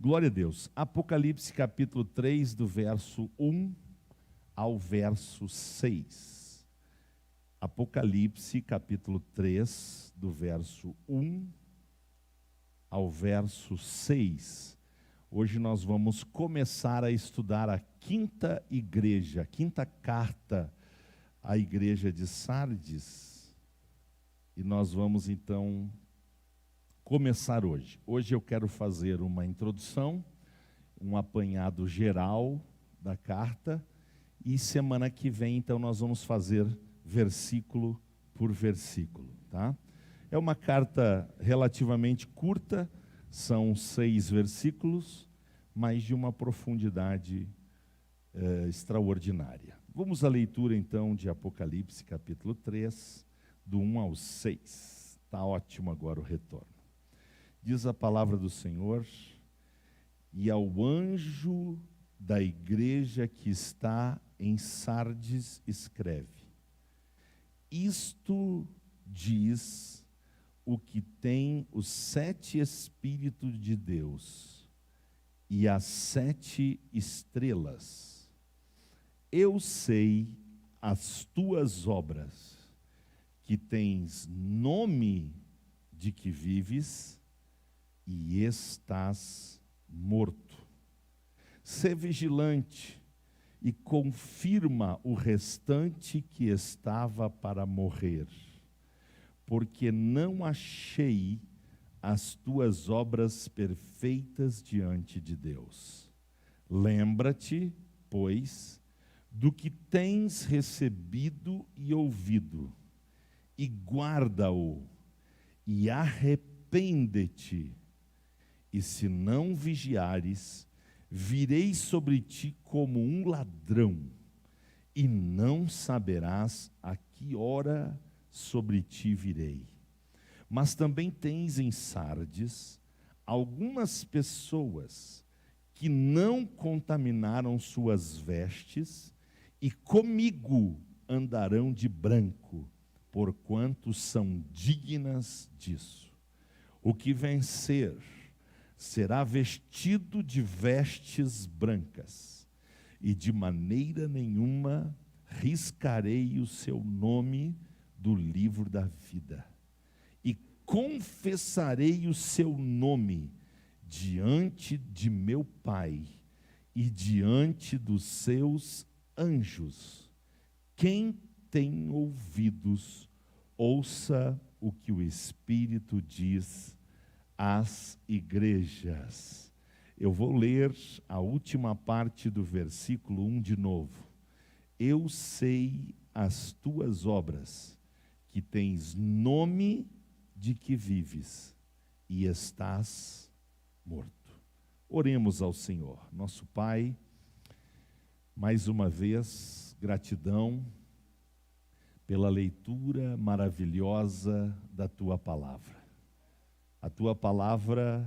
Glória a Deus. Apocalipse capítulo 3, do verso 1 ao verso 6. Apocalipse capítulo 3, do verso 1 ao verso 6. Hoje nós vamos começar a estudar a quinta igreja, a quinta carta à igreja de Sardes. E nós vamos então começar hoje. Hoje eu quero fazer uma introdução, um apanhado geral da carta, e semana que vem então nós vamos fazer versículo por versículo, tá? É uma carta relativamente curta, são 6 versículos, mas de uma profundidade extraordinária. Vamos à leitura então de Apocalipse capítulo 3, do 1 ao 6. Está ótimo agora o retorno. Diz a palavra do Senhor: e ao anjo da igreja que está em Sardes escreve: isto diz o que tem os 7 Espíritos de Deus e as 7 estrelas. Eu sei as tuas obras, que tens nome de que vives e estás morto. Sê vigilante e confirma o restante que estava para morrer, porque não achei as tuas obras perfeitas diante de Deus. Lembra-te, pois, do que tens recebido e ouvido, e guarda-o, e arrepende-te. E se não vigiares, virei sobre ti como um ladrão, e não saberás a que hora sobre ti virei. Mas também tens em Sardes algumas pessoas que não contaminaram suas vestes, e comigo andarão de branco, porquanto são dignas disso. O que vencer será vestido de vestes brancas, e de maneira nenhuma riscarei o seu nome do livro da vida, e confessarei o seu nome diante de meu Pai e diante dos seus anjos. Quem tem ouvidos, ouça o que o Espírito diz às igrejas. Eu vou ler a última parte do versículo 1 de novo. Eu sei as tuas obras, que tens nome de que vives e estás morto. Oremos ao Senhor. Nosso Pai, mais uma vez, gratidão pela leitura maravilhosa da tua palavra. A tua palavra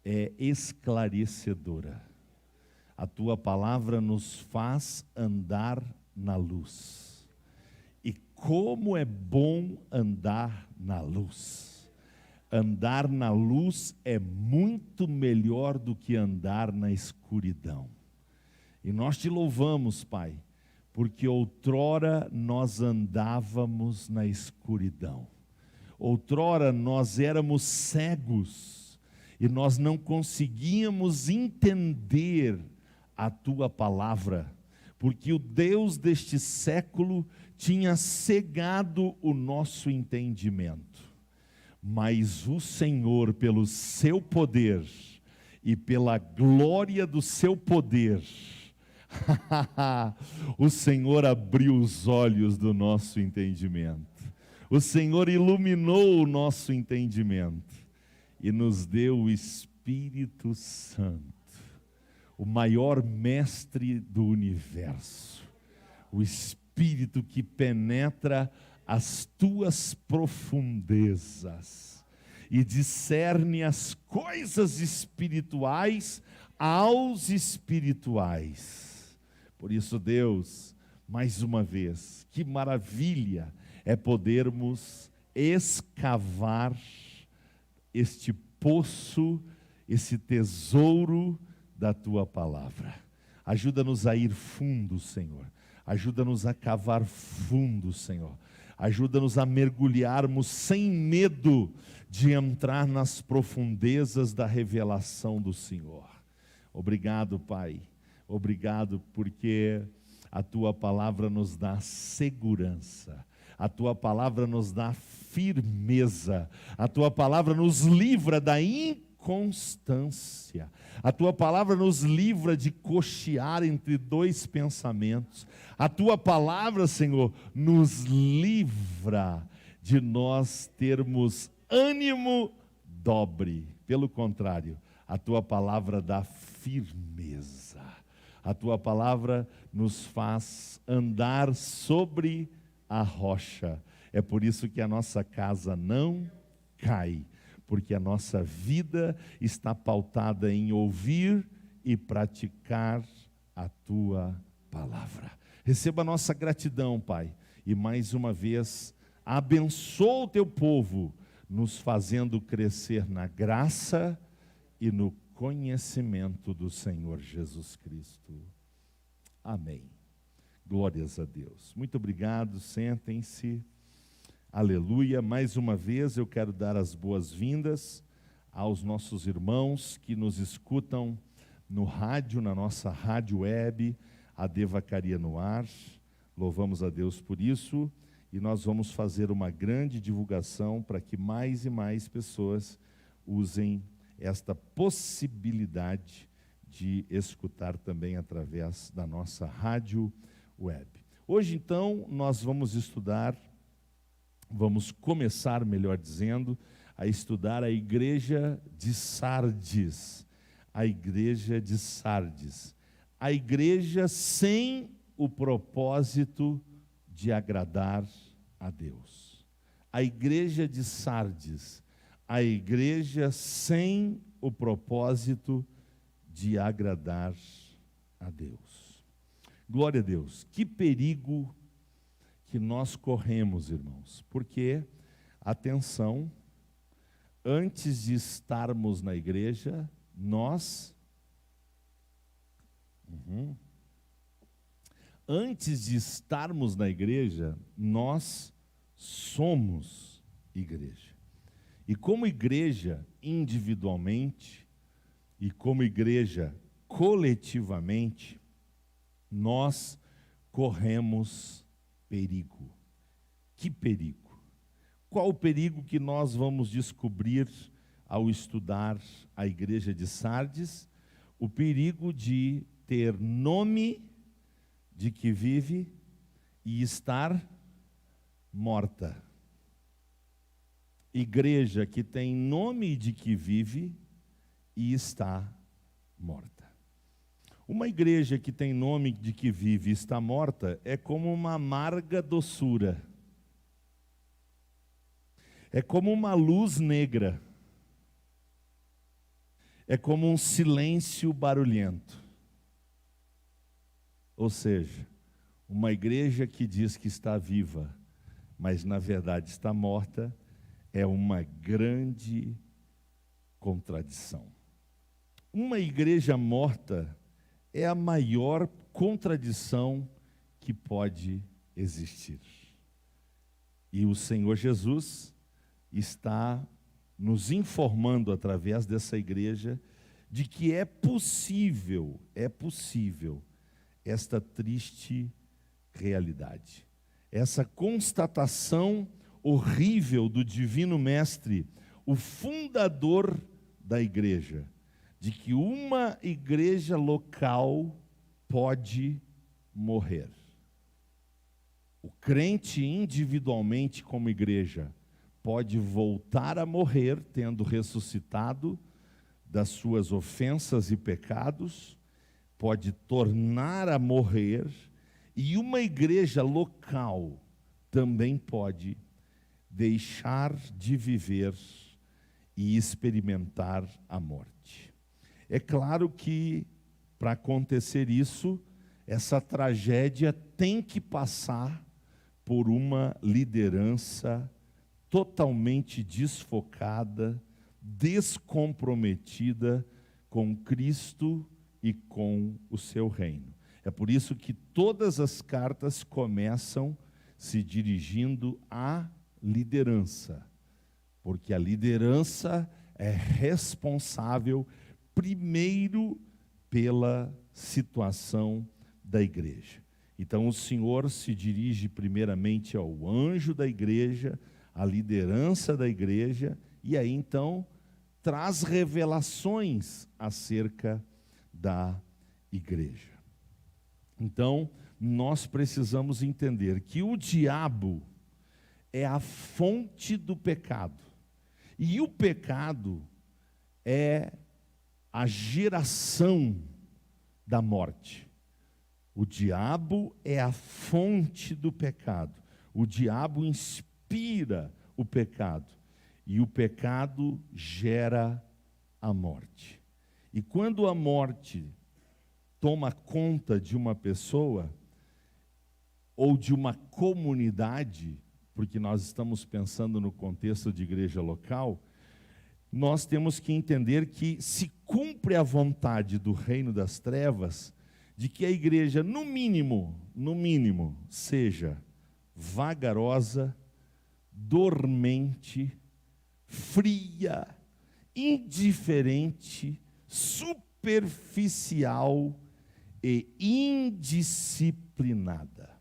é esclarecedora. A tua palavra nos faz andar na luz. E como é bom andar na luz. Andar na luz é muito melhor do que andar na escuridão. E nós te louvamos, Pai, porque outrora nós andávamos na escuridão. Outrora nós éramos cegos e nós não conseguíamos entender a tua palavra, porque o Deus deste século tinha cegado o nosso entendimento. Mas o Senhor, pelo seu poder e pela glória do seu poder, o Senhor abriu os olhos do nosso entendimento. O Senhor iluminou o nosso entendimento e nos deu o Espírito Santo, o maior mestre do universo, o Espírito que penetra as tuas profundezas e discerne as coisas espirituais aos espirituais. Por isso, Deus, mais uma vez, que maravilha é podermos escavar este poço esse tesouro da tua palavra. Ajuda-nos a ir fundo, Senhor. Ajuda-nos a cavar fundo, Senhor. Ajuda-nos a mergulharmos sem medo de entrar nas profundezas da revelação do Senhor. Obrigado, Pai. Obrigado porque a Tua palavra nos dá segurança. A Tua palavra nos dá firmeza. A Tua palavra nos livra da inconstância. A Tua palavra nos livra de cochear entre dois pensamentos. A Tua palavra, Senhor, nos livra de nós termos ânimo dobre. Pelo contrário, a Tua palavra dá firmeza. A Tua palavra nos faz andar sobre a rocha. É por isso que a nossa casa não cai, porque a nossa vida está pautada em ouvir e praticar a Tua palavra. Receba a nossa gratidão, Pai, e mais uma vez, abençoa o Teu povo, nos fazendo crescer na graça e no conhecimento do Senhor Jesus Cristo. Amém. Glórias a Deus. Muito obrigado, sentem-se. Aleluia. Mais uma vez eu quero dar as boas-vindas aos nossos irmãos que nos escutam no rádio, na nossa rádio web, a Devacaria no Ar. Louvamos a Deus por isso e nós vamos fazer uma grande divulgação para que mais e mais pessoas usem esta possibilidade de escutar também através da nossa rádio web. Hoje, então, nós vamos começar, melhor dizendo, a estudar a igreja de Sardes. A igreja de Sardes. A igreja sem o propósito de agradar a Deus. A igreja de Sardes. A igreja sem o propósito de agradar a Deus. Glória a Deus. Que perigo que nós corremos, irmãos. Porque, atenção, antes de estarmos na igreja, antes de estarmos na igreja, nós somos igreja. E como igreja individualmente e como igreja coletivamente, nós corremos perigo. Que perigo? Qual o perigo que nós vamos descobrir ao estudar a igreja de Sardes? O perigo de ter nome de que vive e estar morta. Igreja que tem nome de que vive e está morta. Uma igreja que tem nome de que vive e está morta é como uma amarga doçura. É como uma luz negra. É como um silêncio barulhento. Ou seja, uma igreja que diz que está viva, mas na verdade está morta, é uma grande contradição. Uma igreja morta é a maior contradição que pode existir. E o Senhor Jesus está nos informando através dessa igreja de que é possível esta triste realidade. Essa constatação horrível do Divino Mestre, o fundador da igreja, de que uma igreja local pode morrer. O crente individualmente como igreja pode voltar a morrer tendo ressuscitado das suas ofensas e pecados, pode tornar a morrer, e uma igreja local também pode deixar de viver e experimentar a morte. É claro que, para acontecer isso, essa tragédia tem que passar por uma liderança totalmente desfocada, descomprometida com Cristo e com o seu reino. É por isso que todas as cartas começam se dirigindo à liderança, porque a liderança é responsável primeiro pela situação da igreja. Então o Senhor se dirige primeiramente ao anjo da igreja, à liderança da igreja, e aí então traz revelações acerca da igreja. Então, nós precisamos entender que o diabo é a fonte do pecado. E o pecado é a geração da morte. O diabo é a fonte do pecado. O diabo inspira o pecado. E o pecado gera a morte. E quando a morte toma conta de uma pessoa ou de uma comunidade, porque nós estamos pensando no contexto de igreja local, nós temos que entender que se cumpre a vontade do reino das trevas de que a igreja, no mínimo, seja vagarosa, dormente, fria, indiferente, superficial e indisciplinada.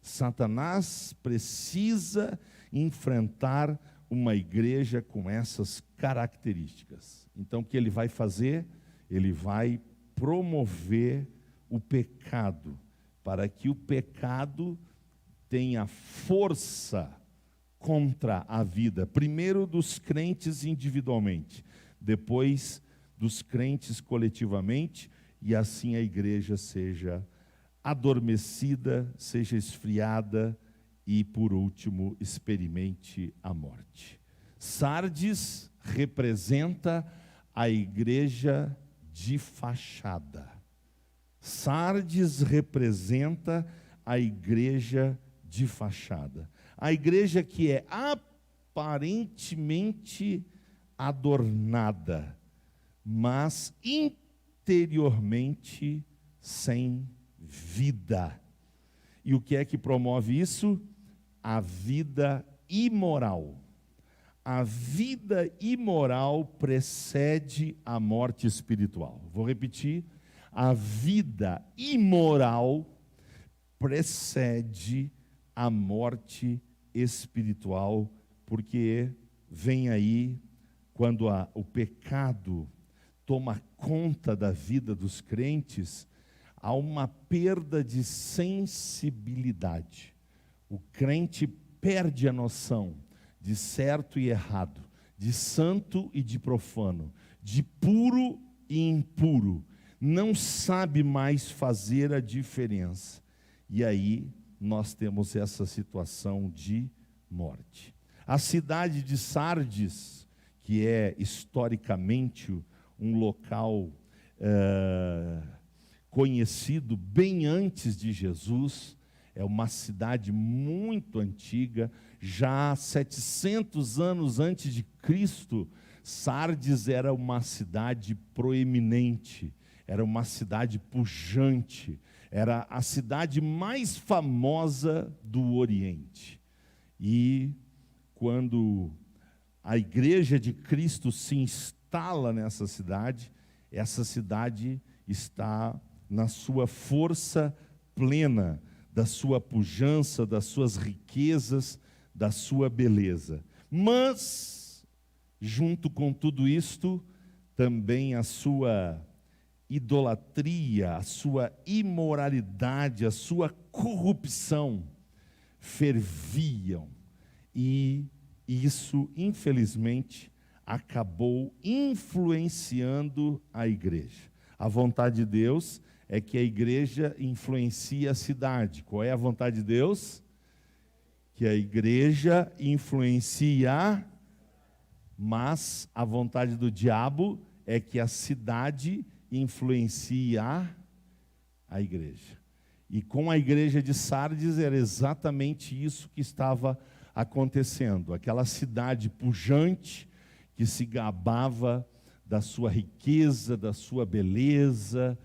Satanás precisa enfrentar uma igreja com essas características. Então, o que ele vai fazer? Ele vai promover o pecado, para que o pecado tenha força contra a vida, primeiro dos crentes individualmente, depois dos crentes coletivamente, e assim a igreja seja adormecida, seja esfriada e, por último, experimente a morte. Sardes representa a igreja de fachada. Sardes representa a igreja de fachada. A igreja que é aparentemente adornada, mas interiormente sem vida. E o que é que promove isso? A vida imoral. A vida imoral precede a morte espiritual. Vou repetir. A vida imoral precede a morte espiritual, porque vem aí, quando o pecado toma conta da vida dos crentes, há uma perda de sensibilidade. O crente perde a noção de certo e errado, de santo e de profano, de puro e impuro. Não sabe mais fazer a diferença. E aí nós temos essa situação de morte. A cidade de Sardes, que é historicamente um local conhecido bem antes de Jesus, é uma cidade muito antiga, já 700 anos antes de Cristo, Sardes era uma cidade proeminente, era uma cidade pujante, era a cidade mais famosa do Oriente. E quando a igreja de Cristo se instala nessa cidade, essa cidade está na sua força plena, da sua pujança, das suas riquezas, da sua beleza. Mas, junto com tudo isto, também a sua idolatria, a sua imoralidade, a sua corrupção ferviam. E isso, infelizmente, acabou influenciando a igreja. A vontade de Deus é que a igreja influencie a cidade. Qual é a vontade de Deus? Que a igreja influencie mas a vontade do diabo é que a cidade influencie a igreja. E com a igreja de Sardes era exatamente isso que estava acontecendo. Aquela cidade pujante, que se gabava da sua riqueza, da sua beleza,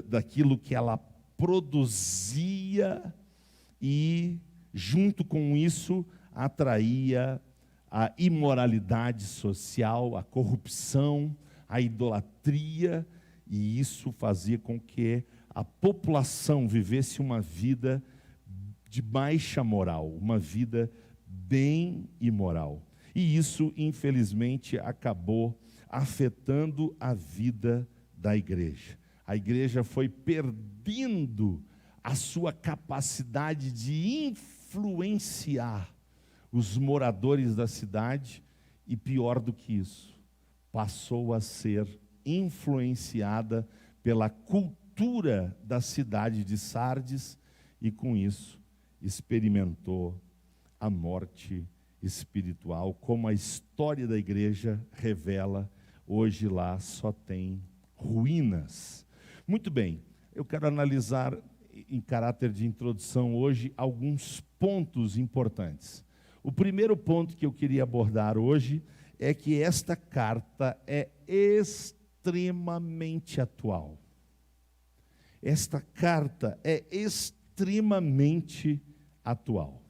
daquilo que ela produzia e, junto com isso, atraía a imoralidade social, a corrupção, a idolatria, e isso fazia com que a população vivesse uma vida de baixa moral, uma vida bem imoral. E isso, infelizmente, acabou afetando a vida da igreja. A igreja foi perdendo a sua capacidade de influenciar os moradores da cidade e, pior do que isso, passou a ser influenciada pela cultura da cidade de Sardes e, com isso, experimentou a morte espiritual, como a história da igreja revela. Hoje lá só tem ruínas. Muito bem, eu quero analisar em caráter de introdução hoje alguns pontos importantes. O primeiro ponto que eu queria abordar hoje é que esta carta é extremamente atual. Esta carta é extremamente atual.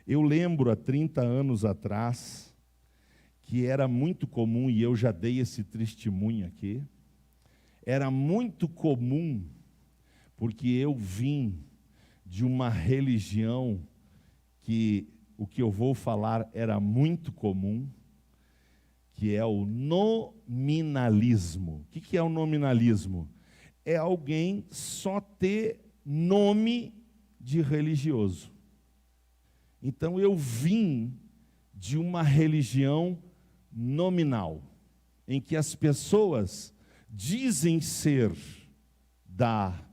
Eu lembro há 30 anos atrás que era muito comum, e eu já dei esse testemunho aqui, era muito comum, porque eu vim de uma religião que o que eu vou falar era muito comum, que é o nominalismo. O que é o nominalismo? É alguém só ter nome de religioso. Então eu vim de uma religião nominal, em que as pessoas dizem ser da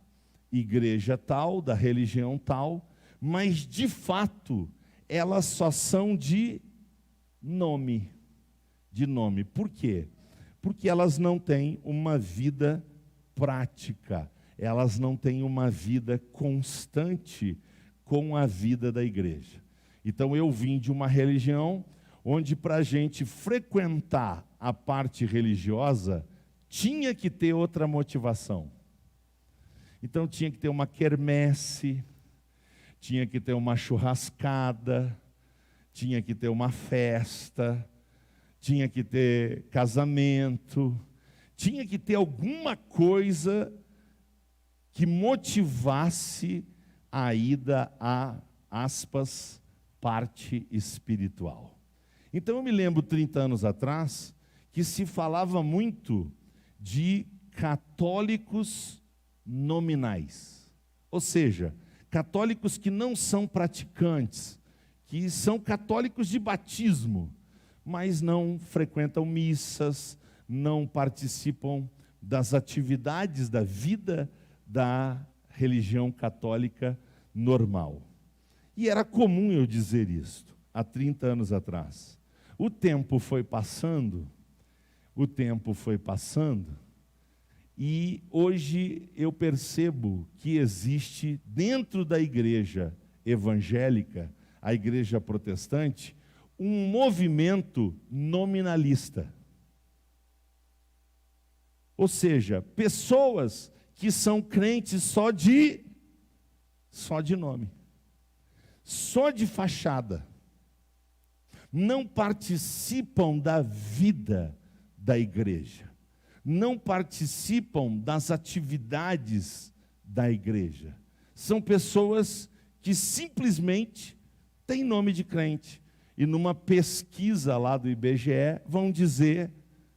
igreja tal, da religião tal, mas de fato elas só são de nome. De nome. Por quê? Porque elas não têm uma vida prática, elas não têm uma vida constante com a vida da igreja. Então eu vim de uma religião onde, para a gente frequentar a parte religiosa, tinha que ter outra motivação. Então tinha que ter uma quermesse, tinha que ter uma churrascada, tinha que ter uma festa, tinha que ter casamento, tinha que ter alguma coisa que motivasse a ida a, aspas, parte espiritual. Então eu me lembro 30 anos atrás que se falava muito de católicos nominais, ou seja, católicos que não são praticantes, que são católicos de batismo, mas não frequentam missas, não participam das atividades da vida da religião católica normal. E era comum eu dizer isto há 30 anos atrás. O tempo foi passando, e hoje eu percebo que existe dentro da igreja evangélica, a igreja protestante, um movimento nominalista. Ou seja, pessoas que são crentes só de nome, só de fachada, não participam da vida da igreja, não participam das atividades da igreja. São pessoas que simplesmente têm nome de crente, e numa pesquisa lá do IBGE vão dizer: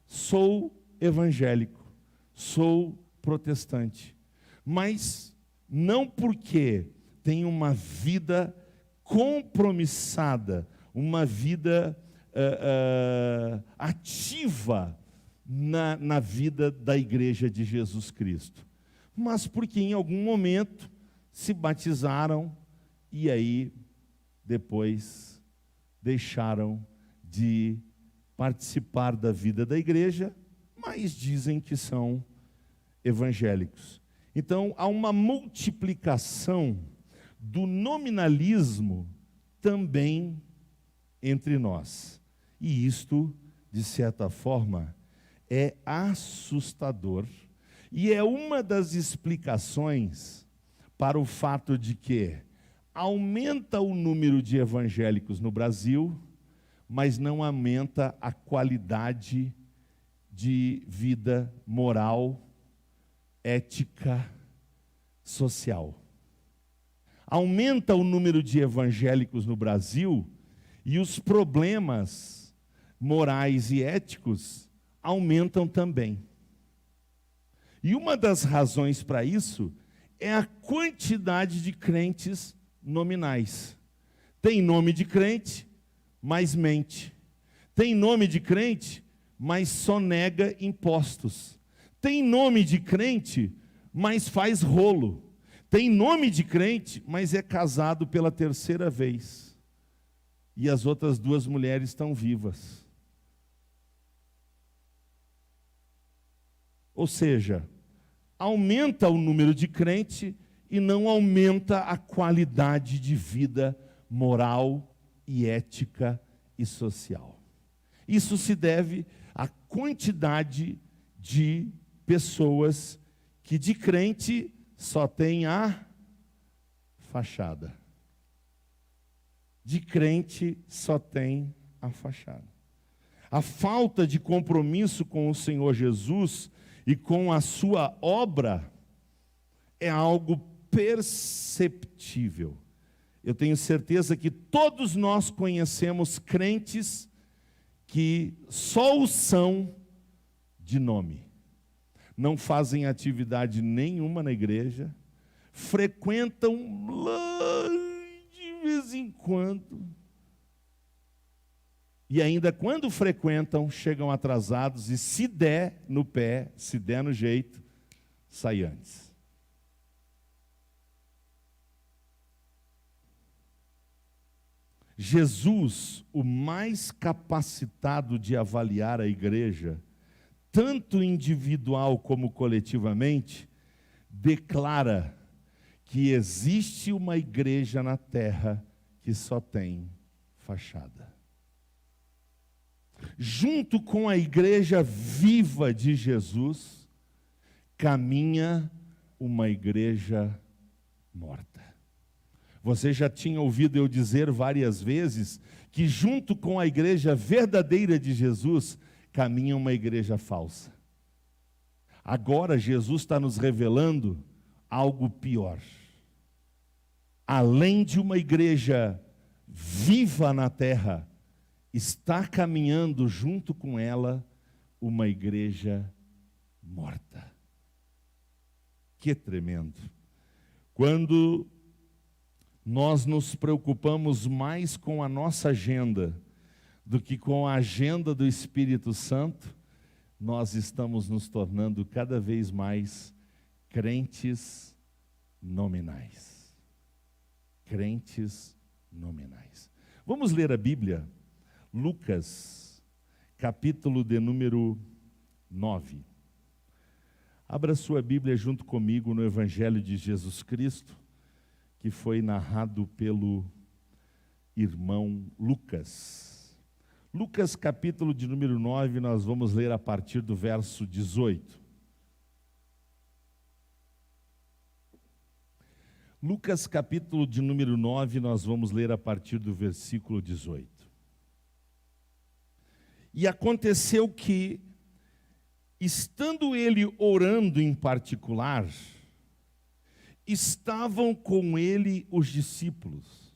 sou evangélico, sou protestante. Mas não porque tem uma vida compromissada, uma vida ativa na vida da igreja de Jesus Cristo, mas porque em algum momento se batizaram e aí depois deixaram de participar da vida da igreja, mas dizem que são evangélicos. Então há uma multiplicação do nominalismo também entre nós. E isto de certa forma, é assustador e é uma das explicações para o fato de que aumenta o número de evangélicos no Brasil, mas não aumenta a qualidade de vida moral, ética, social. Aumenta o número de evangélicos no Brasil e os problemas morais e éticos aumentam também. E uma das razões para isso é a quantidade de crentes nominais. Tem nome de crente, mas mente. Tem nome de crente, mas só nega impostos. Tem nome de crente, mas faz rolo. Tem nome de crente, mas é casado pela terceira vez. E as outras duas mulheres estão vivas. Ou seja, aumenta o número de crente e não aumenta a qualidade de vida moral e ética e social. Isso se deve à quantidade de pessoas que de crente só tem a fachada. De crente só tem a fachada. A falta de compromisso com o Senhor Jesus e com a sua obra é algo perceptível. Eu tenho certeza que todos nós conhecemos crentes que só o são de nome. Não fazem atividade nenhuma na igreja, frequentam lá de vez em quando, e ainda quando frequentam, chegam atrasados e se der no pé, se der no jeito, sai antes. Jesus, o mais capacitado de avaliar a igreja, tanto individual como coletivamente, declara que existe uma igreja na terra que só tem fachada. Junto com a igreja viva de Jesus, caminha uma igreja morta. Você já tinha ouvido eu dizer várias vezes que junto com a igreja verdadeira de Jesus, caminha uma igreja falsa. Agora Jesus está nos revelando algo pior. Além de uma igreja viva na terra, está caminhando junto com ela uma igreja morta. Que tremendo. Quando nós nos preocupamos mais com a nossa agenda do que com a agenda do Espírito Santo, nós estamos nos tornando cada vez mais crentes nominais. Crentes nominais. Vamos ler a Bíblia, Lucas, capítulo de número 9. Abra sua Bíblia junto comigo no Evangelho de Jesus Cristo, que foi narrado pelo irmão Lucas. Lucas, capítulo de número 9, nós vamos ler a partir do verso 18. Lucas, capítulo de número 9, nós vamos ler a partir do versículo 18. E aconteceu que, estando ele orando em particular, estavam com ele os discípulos,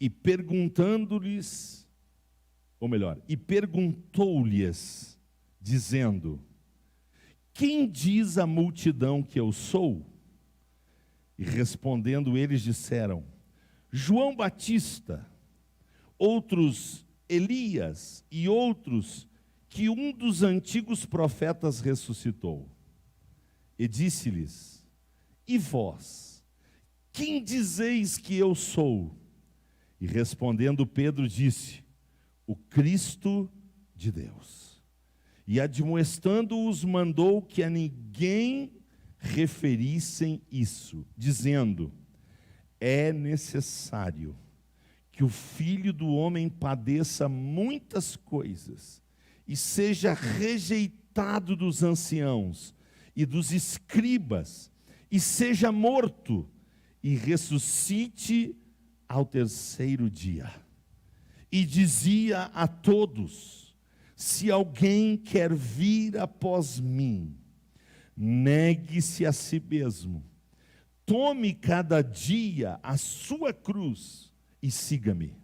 e perguntou-lhes, dizendo: quem diz a multidão que eu sou? E respondendo eles disseram: João Batista, outros Elias, e outros que um dos antigos profetas ressuscitou. E disse-lhes: e vós, quem dizeis que eu sou? E respondendo Pedro disse: o Cristo de Deus. E admoestando-os, mandou que a ninguém referissem isso, dizendo: é necessário que o Filho do Homem padeça muitas coisas e seja rejeitado dos anciãos e dos escribas, e seja morto, e ressuscite ao terceiro dia. E dizia a todos: se alguém quer vir após mim, negue-se a si mesmo, tome cada dia a sua cruz e siga-me.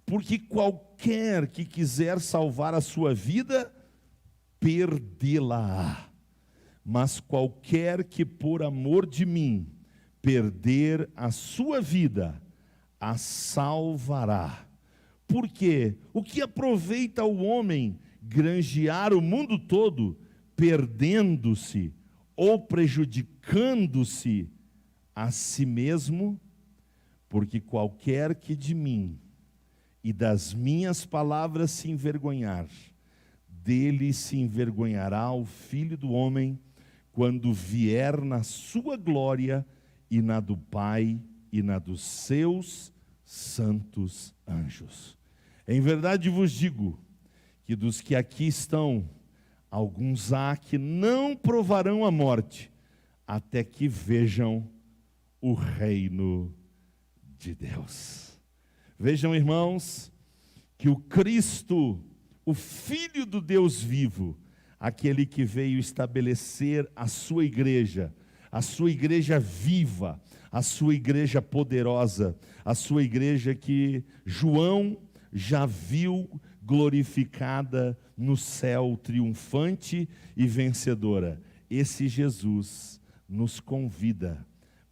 Porque qualquer que quiser salvar a sua vida, perdê-la-á. Mas qualquer que por amor de mim perder a sua vida, a salvará. Porque o que aproveita o homem granjear o mundo todo, perdendo-se ou prejudicando-se a si mesmo? Porque qualquer que de mim e das minhas palavras se envergonhar, dele se envergonhará o Filho do Homem, quando vier na sua glória e na do Pai e na dos seus santos anjos. Em verdade vos digo que dos que aqui estão, alguns há que não provarão a morte, até que vejam o reino de Deus. Vejam, irmãos, que o Cristo, o Filho do Deus vivo, aquele que veio estabelecer a sua igreja viva, a sua igreja poderosa, a sua igreja que João já viu glorificada no céu, triunfante e vencedora. Esse Jesus nos convida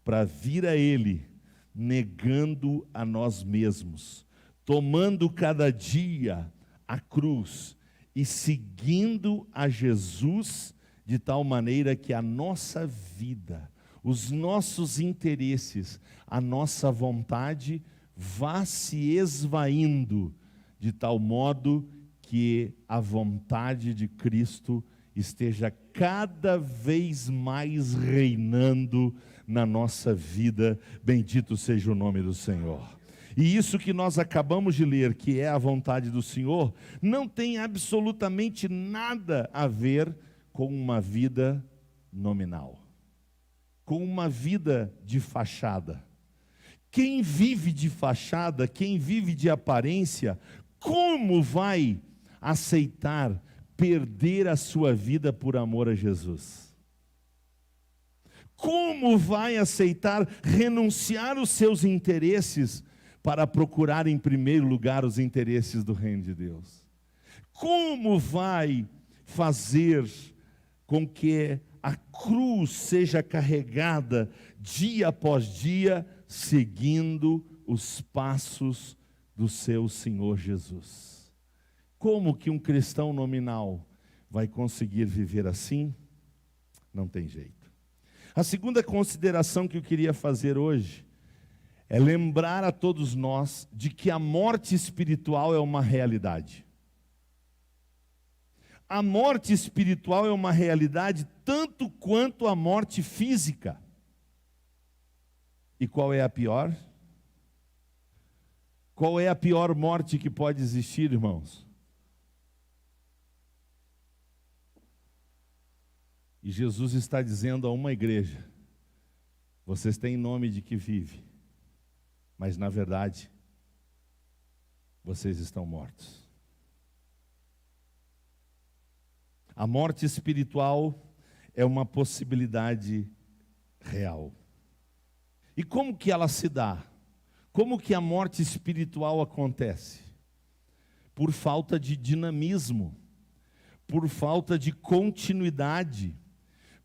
para vir a Ele, negando a nós mesmos, tomando cada dia a cruz e seguindo a Jesus, de tal maneira que a nossa vida, os nossos interesses, a nossa vontade vá se esvaindo, de tal modo que a vontade de Cristo esteja cada vez mais reinando na nossa vida. Bendito seja o nome do Senhor. E isso que nós acabamos de ler, que é a vontade do Senhor, não tem absolutamente nada a ver com uma vida nominal, com uma vida de fachada. Quem vive de fachada, quem vive de aparência, como vai aceitar perder a sua vida por amor a Jesus? Como vai aceitar renunciar os seus interesses para procurar em primeiro lugar os interesses do reino de Deus? Como vai fazer com que a cruz seja carregada dia após dia, seguindo os passos do seu Senhor Jesus? Como que um cristão nominal vai conseguir viver assim? Não tem jeito. A segunda consideração que eu queria fazer hoje é lembrar a todos nós de que a morte espiritual é uma realidade. A morte espiritual é uma realidade tanto quanto a morte física. E qual é a pior? Qual é a pior morte que pode existir, irmãos? E Jesus está dizendo a uma igreja: vocês têm nome de que vive, mas na verdade, vocês estão mortos. A morte espiritual é uma possibilidade real. E como que ela se dá? Como que a morte espiritual acontece? Por falta de dinamismo, por falta de continuidade,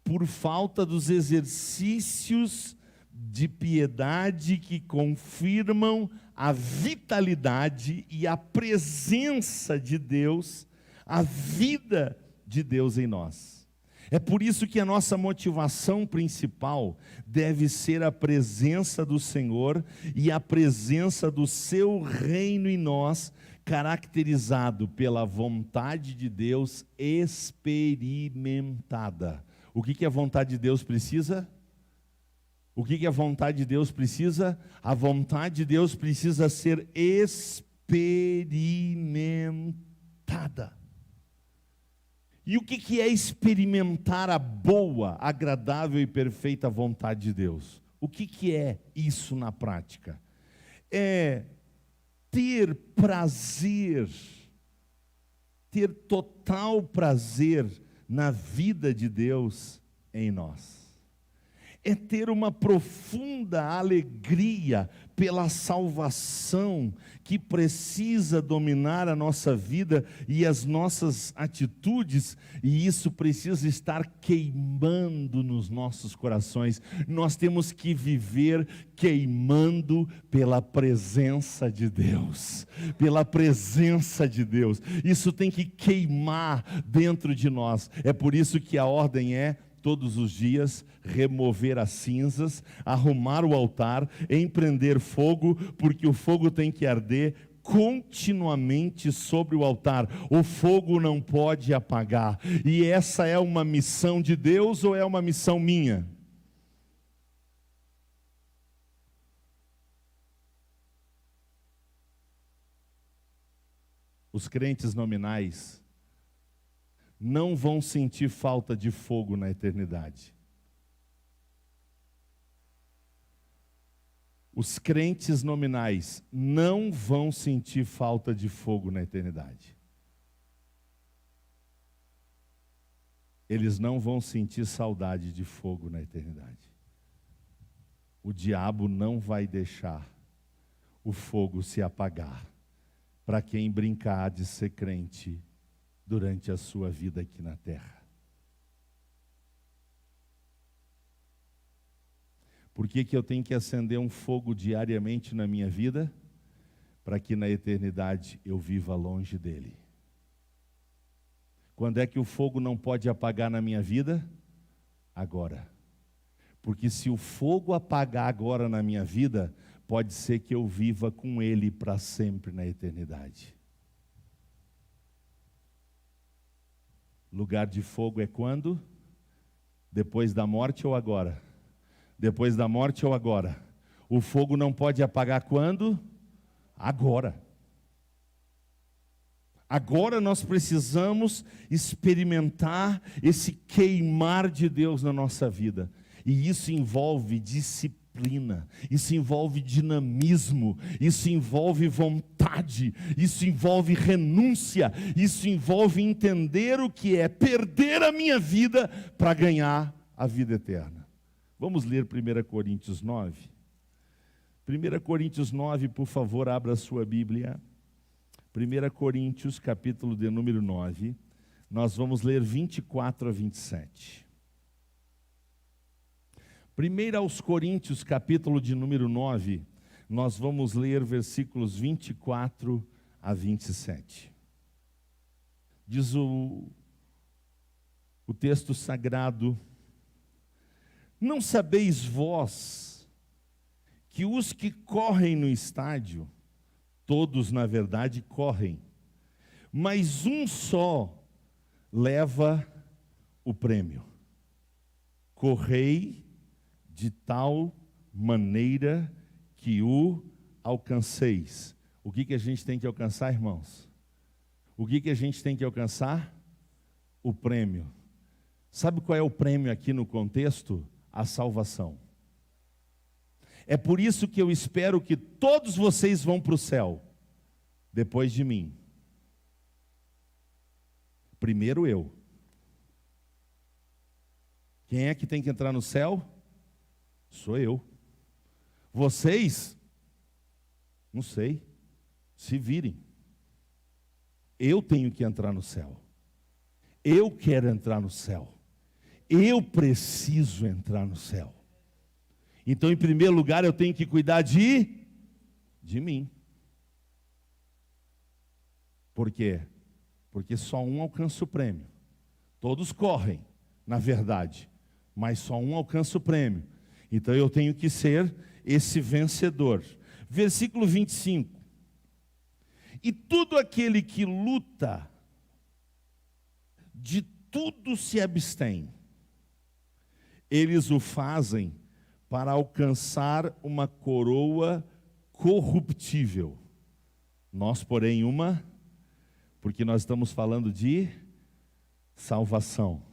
por falta dos exercícios de piedade que confirmam a vitalidade e a presença de Deus, a vida de Deus em nós. É por isso que a nossa motivação principal deve ser a presença do Senhor e a presença do seu reino em nós, caracterizado pela vontade de Deus experimentada. O que a vontade de Deus precisa? O que a vontade de Deus precisa? A vontade de Deus precisa ser experimentada. E o que é experimentar a boa, agradável e perfeita vontade de Deus? O que é isso na prática? É ter prazer, ter total prazer na vida de Deus em nós. É ter uma profunda alegria pela salvação que precisa dominar a nossa vida e as nossas atitudes, e isso precisa estar queimando nos nossos corações. Nós temos que viver queimando pela presença de Deus, pela presença de Deus. Isso tem que queimar dentro de nós. É por isso que a ordem é: todos os dias, remover as cinzas, arrumar o altar, empreender fogo, porque o fogo tem que arder continuamente sobre o altar. O fogo não pode apagar. E essa é uma missão de Deus ou é uma missão minha? Os crentes nominais não vão sentir falta de fogo na eternidade. Os crentes nominais não vão sentir falta de fogo na eternidade. Eles não vão sentir saudade de fogo na eternidade. O diabo não vai deixar o fogo se apagar para quem brincar de ser crente durante a sua vida aqui na terra. Por que eu tenho que acender um fogo diariamente na minha vida? Para que na eternidade eu viva longe dele. Quando é que o fogo não pode apagar na minha vida? Agora. Porque se o fogo apagar agora na minha vida, pode ser que eu viva com ele para sempre na eternidade. Lugar de fogo é quando? Depois da morte ou agora? Depois da morte ou agora? O fogo não pode apagar quando? Agora. Agora nós precisamos experimentar esse queimar de Deus na nossa vida. E isso envolve disciplina, isso envolve dinamismo, isso envolve vontade, isso envolve renúncia, isso envolve entender o que é perder a minha vida para ganhar a vida eterna. Vamos ler 1 Coríntios 9? 1 Coríntios 9, por favor, abra a sua Bíblia. 1 Coríntios, capítulo de número 9, nós vamos ler 24 a 27. 1 aos Coríntios, capítulo de número 9, nós vamos ler versículos 24 a 27. Diz o texto sagrado: não sabeis vós que os que correm no estádio, todos na verdade correm, mas um só leva o prêmio. Correi de tal maneira que o alcanceis. O que a gente tem que alcançar, irmãos? O que a gente tem que alcançar? O prêmio. Sabe qual é o prêmio aqui no contexto? A salvação. É por isso que eu espero que todos vocês vão para o céu, depois de mim. Primeiro eu. Quem é que tem que entrar no céu? Sou eu. Vocês? Não sei. Se virem. Eu tenho que entrar no céu. Eu quero entrar no céu. Eu preciso entrar no céu. Então, em primeiro lugar, eu tenho que cuidar de mim. Por quê? Porque só um alcança o prêmio. Todos correm, na verdade, mas só um alcança o prêmio. Então, eu tenho que ser esse vencedor. Versículo 25. E todo aquele que luta, de tudo se abstém. Eles o fazem para alcançar uma coroa corruptível. Nós, porém, porque nós estamos falando de salvação,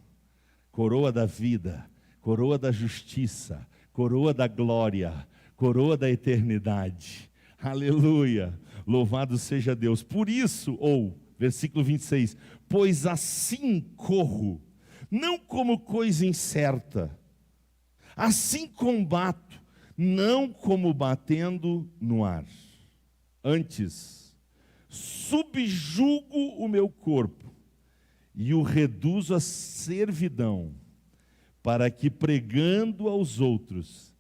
coroa da vida, coroa da justiça, coroa da glória, coroa da eternidade. Aleluia, louvado seja Deus. Por isso, versículo 26, pois assim corro, não como coisa incerta, assim combato, não como batendo no ar. Antes, subjugo o meu corpo e o reduzo à servidão, para que pregando aos outros,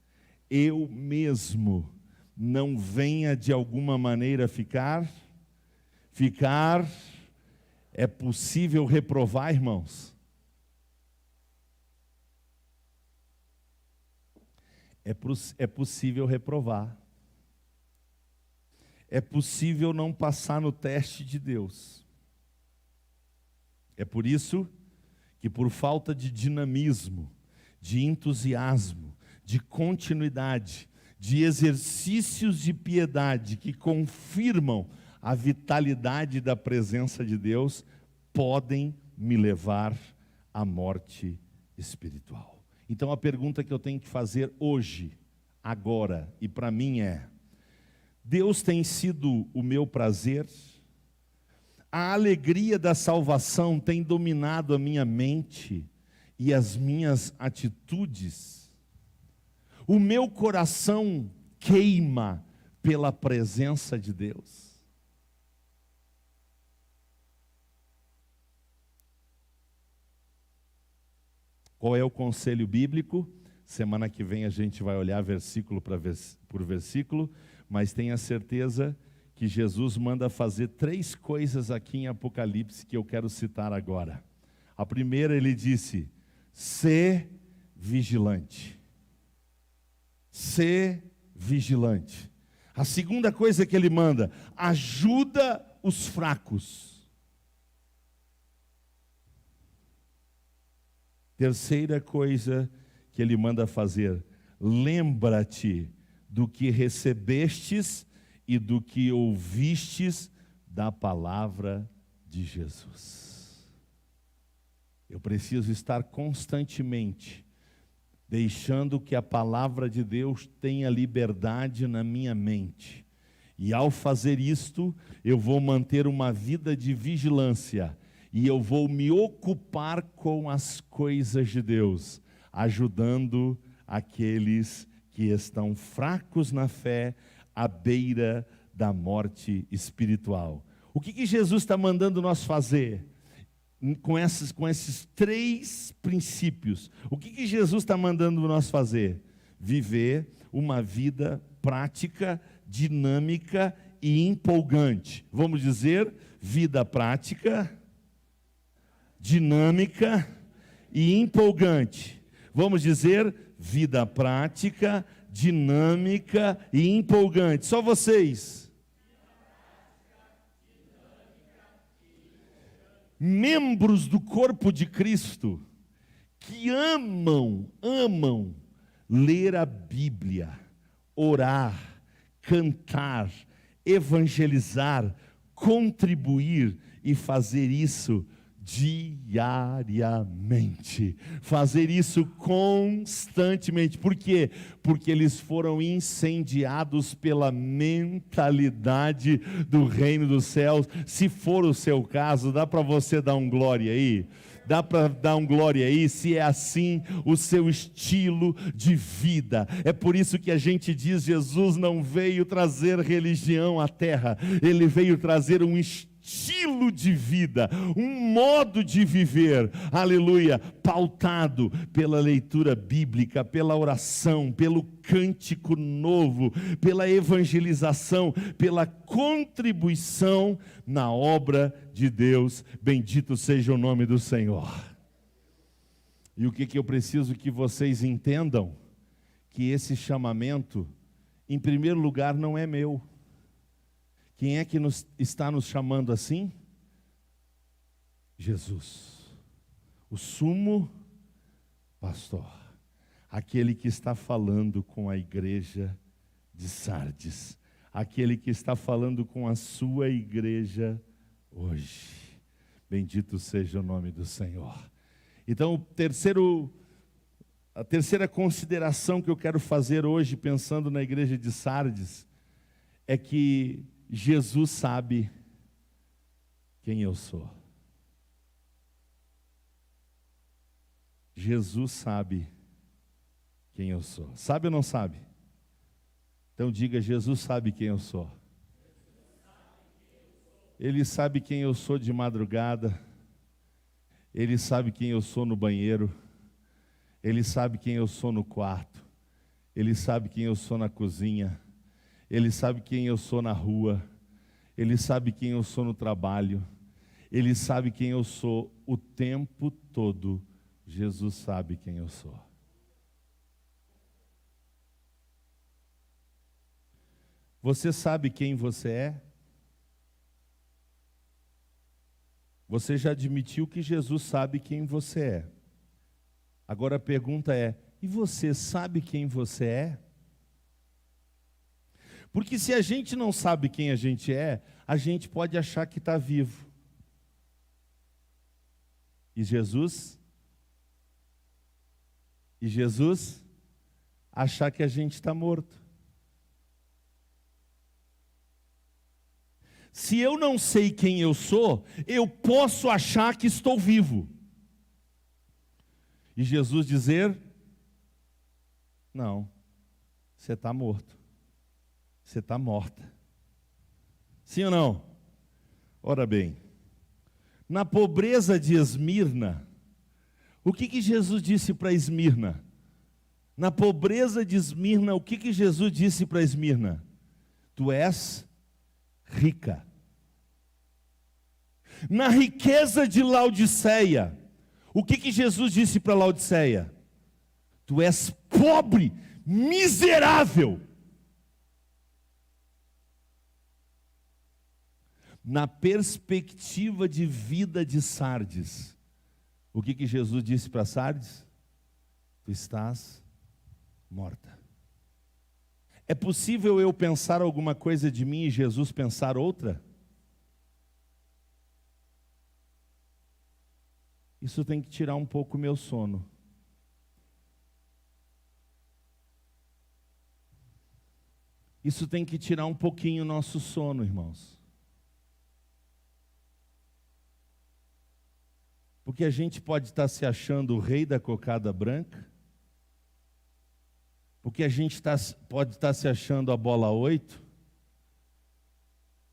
eu mesmo não venha de alguma maneira ficar. É possível reprovar, irmãos? É possível reprovar. É possível não passar no teste de Deus. É por isso que, por falta de dinamismo, de entusiasmo, de continuidade, de exercícios de piedade que confirmam a vitalidade da presença de Deus, podem me levar à morte espiritual. Então a pergunta que eu tenho que fazer hoje, agora, e para mim é: Deus tem sido o meu prazer? A alegria da salvação tem dominado a minha mente e as minhas atitudes? O meu coração queima pela presença de Deus? Qual é o conselho bíblico? Semana que vem a gente vai olhar versículo por versículo, mas tenha certeza que Jesus manda fazer 3 coisas aqui em Apocalipse que eu quero citar agora. A primeira, ele disse: sê vigilante. Sê vigilante. A segunda coisa que ele manda: ajuda os fracos. Terceira coisa que ele manda fazer: lembra-te do que recebestes e do que ouvistes da palavra de Jesus. Eu preciso estar constantemente deixando que a palavra de Deus tenha liberdade na minha mente. E ao fazer isto, eu vou manter uma vida de vigilância. E eu vou me ocupar com as coisas de Deus, ajudando aqueles que estão fracos na fé, à beira da morte espiritual. O que Jesus está mandando nós fazer com esses 3 princípios? O que Jesus está mandando nós fazer? Viver uma vida prática, dinâmica e empolgante. Vamos dizer, vida prática, dinâmica e empolgante. Vamos dizer, vida prática, dinâmica e empolgante. Só vocês. Membros do corpo de Cristo que amam ler a Bíblia, orar, cantar, evangelizar, contribuir e fazer isso diariamente, fazer isso constantemente. Por quê? Porque eles foram incendiados pela mentalidade do reino dos céus. Se for o seu caso, dá para você dar um glória aí? Dá para dar um glória aí, se é assim o seu estilo de vida. É por isso que a gente diz: Jesus não veio trazer religião à terra, Ele veio trazer um estilo de vida, um modo de viver, aleluia, pautado pela leitura bíblica, pela oração, pelo cântico novo, pela evangelização, pela contribuição na obra de Deus. Bendito seja o nome do Senhor. E o que eu preciso que vocês entendam? Que esse chamamento, em primeiro lugar, não é meu. Quem é que está nos chamando assim? Jesus, o sumo pastor. aquele que está falando com a igreja de Sardes, aquele que está falando com a sua igreja hoje. Bendito seja o nome do Senhor. Então, a terceira consideração que eu quero fazer hoje, pensando na igreja de Sardes, é que Jesus sabe quem eu sou. Jesus sabe quem eu sou. Sabe ou não sabe? Então diga: Jesus sabe quem eu sou. Ele sabe quem eu sou de madrugada. Ele sabe quem eu sou no banheiro. Ele sabe quem eu sou no quarto. Ele sabe quem eu sou na cozinha. Ele sabe quem eu sou na rua. Ele sabe quem eu sou no trabalho. Ele sabe quem eu sou o tempo todo. Jesus sabe quem eu sou. Você sabe quem você é? Você já admitiu que Jesus sabe quem você é. Agora a pergunta é: e você sabe quem você é? Porque se a gente não sabe quem a gente é, a gente pode achar que está vivo. E Jesus achar que a gente está morto. Se eu não sei quem eu sou, eu posso achar que estou vivo. E Jesus dizer: não, você está morto. Você está morta. Sim ou não? Ora bem, na pobreza de Esmirna, o que Jesus disse para Esmirna? Na pobreza de Esmirna, o que Jesus disse para Esmirna? Tu és rica. Na riqueza de Laodiceia, o que Jesus disse para Laodiceia? Tu és pobre, miserável. Na perspectiva de vida de Sardes, o que Jesus disse para Sardes? Tu estás morta. É possível eu pensar alguma coisa de mim e Jesus pensar outra? Isso tem que tirar um pouco o meu sono. Isso tem que tirar um pouquinho o nosso sono, irmãos. Porque a gente pode estar se achando o rei da cocada branca, porque a gente pode estar se achando a bola 8,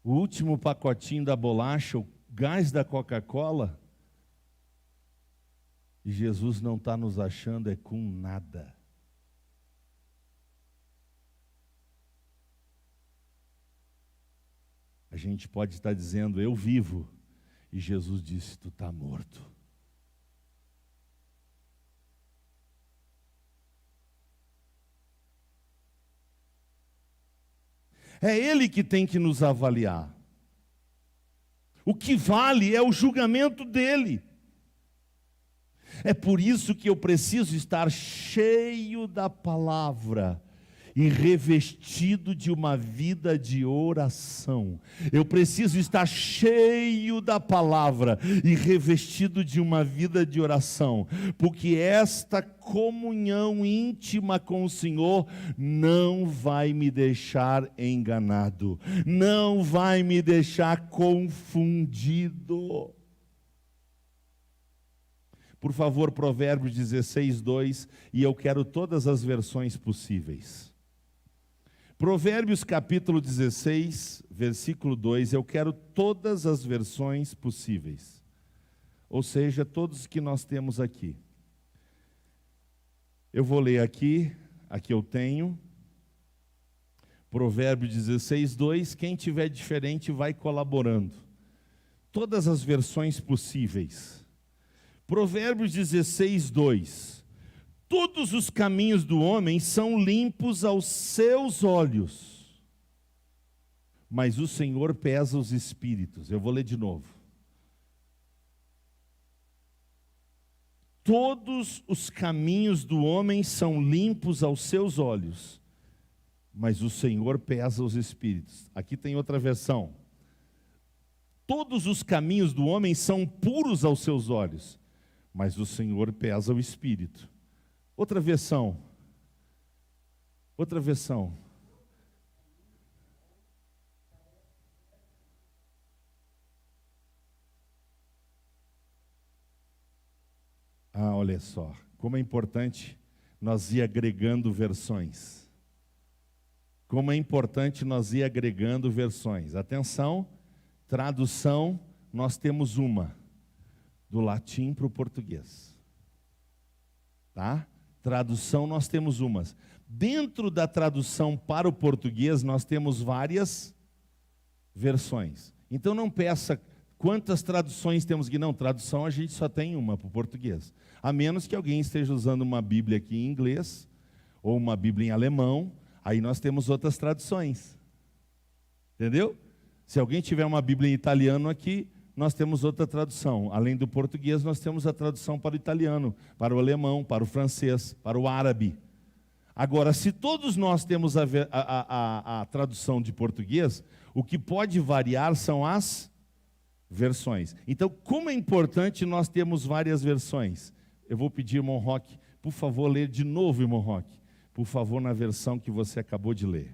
o último pacotinho da bolacha, o gás da Coca-Cola, e Jesus não está nos achando é com nada. A gente pode estar dizendo: eu vivo, e Jesus disse: tu está morto. É Ele que tem que nos avaliar. O que vale é o julgamento dEle. É por isso que eu preciso estar cheio da palavra e revestido de uma vida de oração. Eu preciso estar cheio da palavra e revestido de uma vida de oração, porque esta comunhão íntima com o Senhor não vai me deixar enganado, não vai me deixar confundido. Por favor, Provérbios 16, 2, e eu quero todas as versões possíveis. Provérbios capítulo 16, versículo 2, eu quero todas as versões possíveis. Ou seja, todos que nós temos aqui. Eu vou ler aqui eu tenho. Provérbios 16, 2, quem tiver diferente vai colaborando. Todas as versões possíveis. Provérbios 16, 2. Todos os caminhos do homem são limpos aos seus olhos, mas o Senhor pesa os espíritos. Eu vou ler de novo. Todos os caminhos do homem são limpos aos seus olhos, mas o Senhor pesa os espíritos. Aqui tem outra versão. Todos os caminhos do homem são puros aos seus olhos, mas o Senhor pesa o espírito. Outra versão. Outra versão. Ah, olha só, como é importante nós ir agregando versões. Como é importante nós ir agregando versões. Atenção, tradução, nós temos uma, do latim para o português. Tá? Tradução nós temos umas. Dentro da tradução para o português, nós temos várias versões. Então não peça quantas traduções temos aqui. Não, tradução a gente só tem uma para o português. A menos que alguém esteja usando uma Bíblia aqui em inglês, ou uma Bíblia em alemão, aí nós temos outras traduções. Entendeu? Se alguém tiver uma Bíblia em italiano aqui, nós temos outra tradução. Além do português, nós temos a tradução para o italiano, para o alemão, para o francês, para o árabe. Agora, se todos nós temos a tradução de português, o que pode variar são as versões. Então, como é importante nós termos várias versões? Eu vou pedir, irmão Roque, por favor, ler de novo, irmão Roque. Por favor, na versão que você acabou de ler.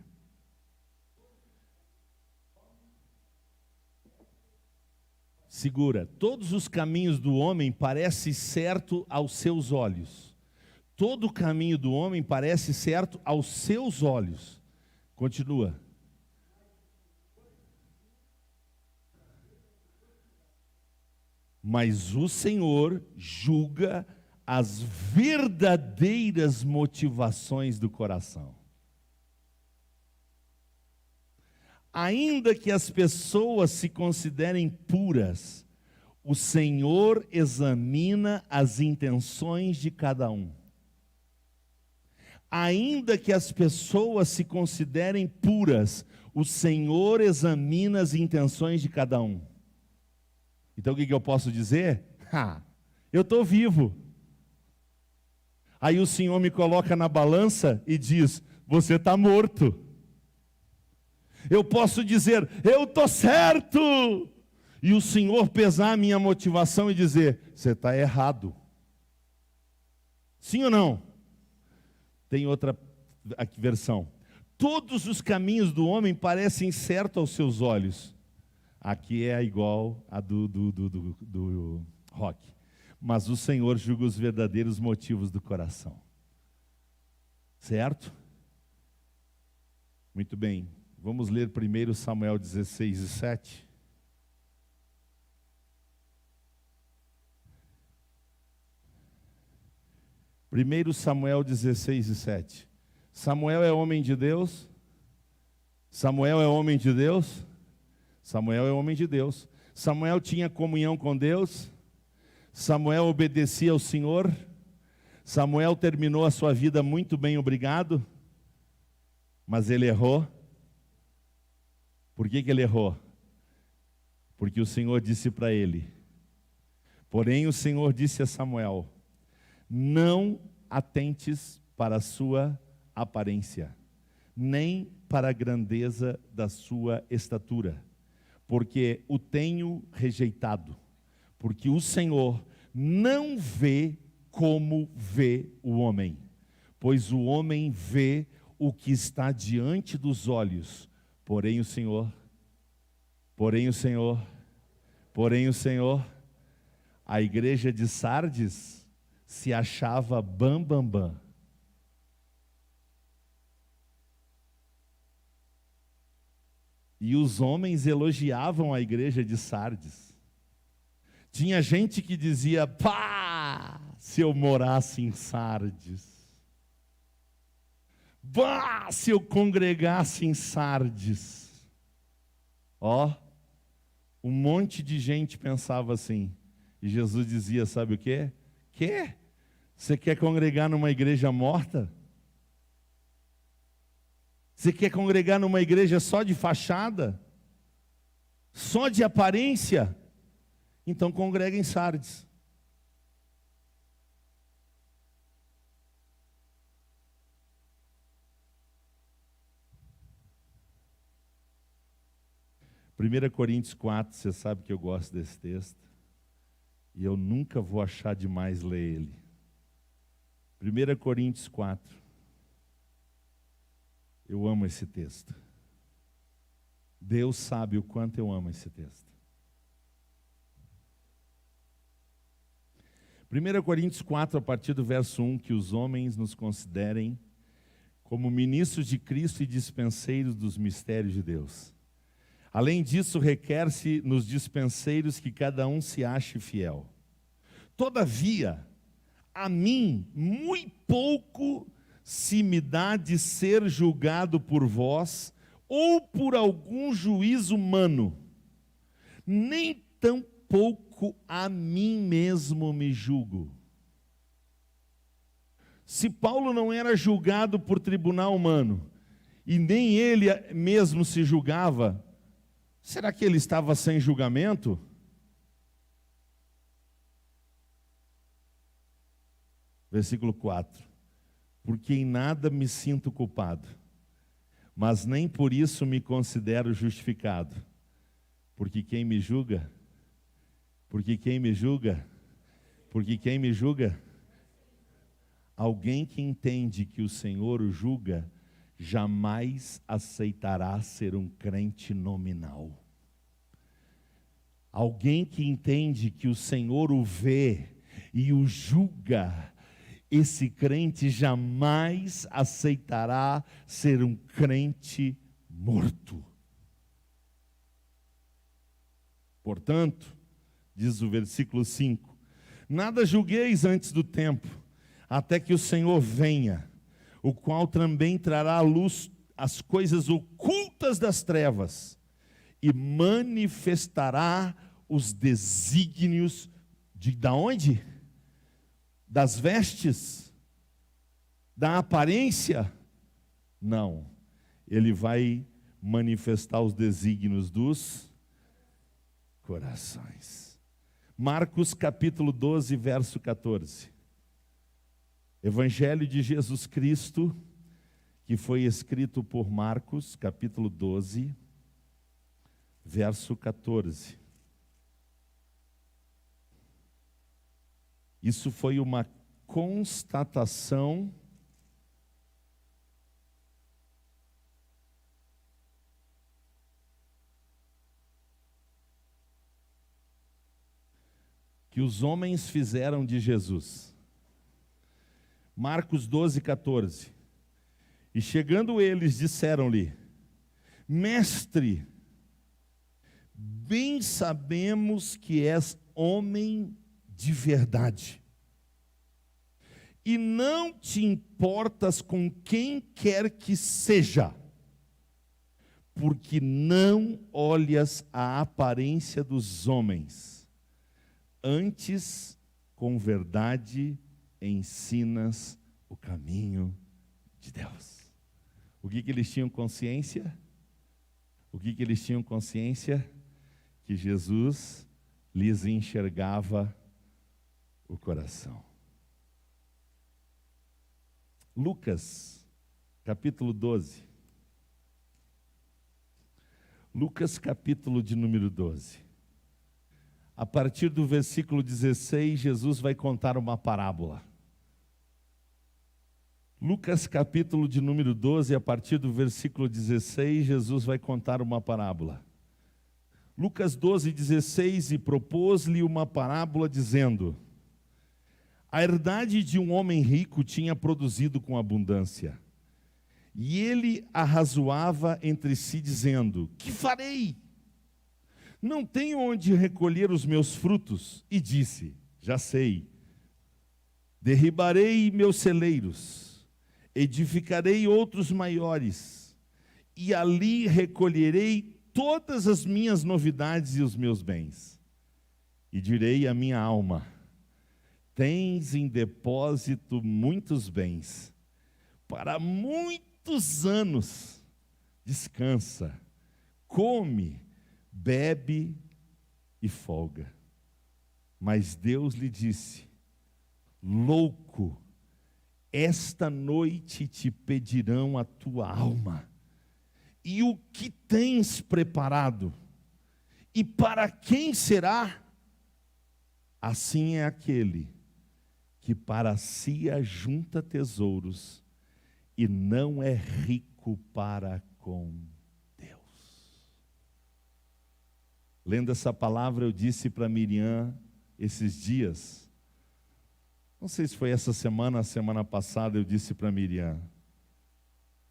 Segura. Todos os caminhos do homem parecem certo aos seus olhos. Todo o caminho do homem parece certo aos seus olhos. Continua. Mas o Senhor julga as verdadeiras motivações do coração. Ainda que as pessoas se considerem puras, o Senhor examina as intenções de cada um. Ainda que as pessoas se considerem puras, o Senhor examina as intenções de cada um. Então o que eu posso dizer? Eu estou vivo. Aí o Senhor me coloca na balança e diz, você está morto. Eu posso dizer, eu estou certo. E o Senhor pesar a minha motivação e dizer, você está errado. Sim ou não? Tem outra aqui, versão. Todos os caminhos do homem parecem certos aos seus olhos. Aqui é igual a do Roque. Mas o Senhor julga os verdadeiros motivos do coração. Certo? Muito bem. Vamos ler 1 Samuel 16 e 7. Primeiro Samuel 16 e 7. Samuel é homem de Deus? Samuel é homem de Deus? Samuel é homem de Deus. Samuel tinha comunhão com Deus? Samuel obedecia ao Senhor? Samuel terminou a sua vida muito bem, obrigado? Mas ele errou? Por que ele errou? Porque o Senhor disse para ele. Porém o Senhor disse a Samuel, não atentes para a sua aparência, nem para a grandeza da sua estatura, porque o tenho rejeitado, porque o Senhor não vê como vê o homem, pois o homem vê o que está diante dos olhos, porém o Senhor, a igreja de Sardes se achava bam. E os homens elogiavam a igreja de Sardes. Tinha gente que dizia, pá, se eu morasse em Sardes. Pá, se eu congregasse em Sardes. Ó, um monte de gente pensava assim. E Jesus dizia, sabe o quê? Quê? Você quer congregar numa igreja morta? Você quer congregar numa igreja só de fachada? Só de aparência? Então congrega em Sardes. 1 Coríntios 4, você sabe que eu gosto desse texto. E eu nunca vou achar demais ler ele. 1 Coríntios 4. Eu amo esse texto. Deus sabe o quanto eu amo esse texto. 1 Coríntios 4, a partir do verso 1, que os homens nos considerem como ministros de Cristo e dispenseiros dos mistérios de Deus. Além disso, requer-se nos dispenseiros que cada um se ache fiel. Todavia, a mim, muito pouco se me dá de ser julgado por vós ou por algum juiz humano, nem tampouco a mim mesmo me julgo. Se Paulo não era julgado por tribunal humano, e nem ele mesmo se julgava, será que ele estava sem julgamento? Versículo 4. Porque em nada me sinto culpado, mas nem por isso me considero justificado. Porque quem me julga? Porque quem me julga? Porque quem me julga? Alguém que entende que o Senhor o julga, jamais aceitará ser um crente nominal. Alguém que entende que o Senhor o vê e o julga, esse crente jamais aceitará ser um crente morto. Portanto, diz o versículo 5, nada julgueis antes do tempo, até que o Senhor venha, o qual também trará à luz as coisas ocultas das trevas e manifestará os desígnios da onde? Das vestes? Da aparência? Não. Ele vai manifestar os desígnios dos corações. Marcos capítulo 12, verso 14. Evangelho de Jesus Cristo, que foi escrito por Marcos, capítulo 12, verso 14. Isso foi uma constatação que os homens fizeram de Jesus. Marcos 12, 14. E chegando eles, disseram-lhe: Mestre, bem sabemos que és homem de verdade, e não te importas com quem quer que seja, porque não olhas a aparência dos homens, antes com verdade ensinas o caminho de Deus. O que eles tinham consciência? O que eles tinham consciência? Que Jesus lhes enxergava o coração. Lucas, capítulo 12. Lucas, capítulo de número 12. A partir do versículo 16, Jesus vai contar uma parábola. Lucas, capítulo de número 12, a partir do versículo 16, Jesus vai contar uma parábola. Lucas 12, 16, e propôs-lhe uma parábola dizendo: a herdade de um homem rico tinha produzido com abundância. E ele arrazoava entre si, dizendo: que farei? Não tenho onde recolher os meus frutos. E disse: já sei, derribarei meus celeiros, edificarei outros maiores, e ali recolherei todas as minhas novidades e os meus bens. E direi à minha alma: tens em depósito muitos bens, para muitos anos. Descansa, come, bebe e folga. Mas Deus lhe disse: louco, esta noite te pedirão a tua alma, e o que tens preparado? E para quem será? Assim é aquele que para si ajunta tesouros e não é rico para com Deus. Lendo essa palavra, eu disse para Miriam esses dias, não sei se foi essa semana, a semana passada, eu disse para Miriam: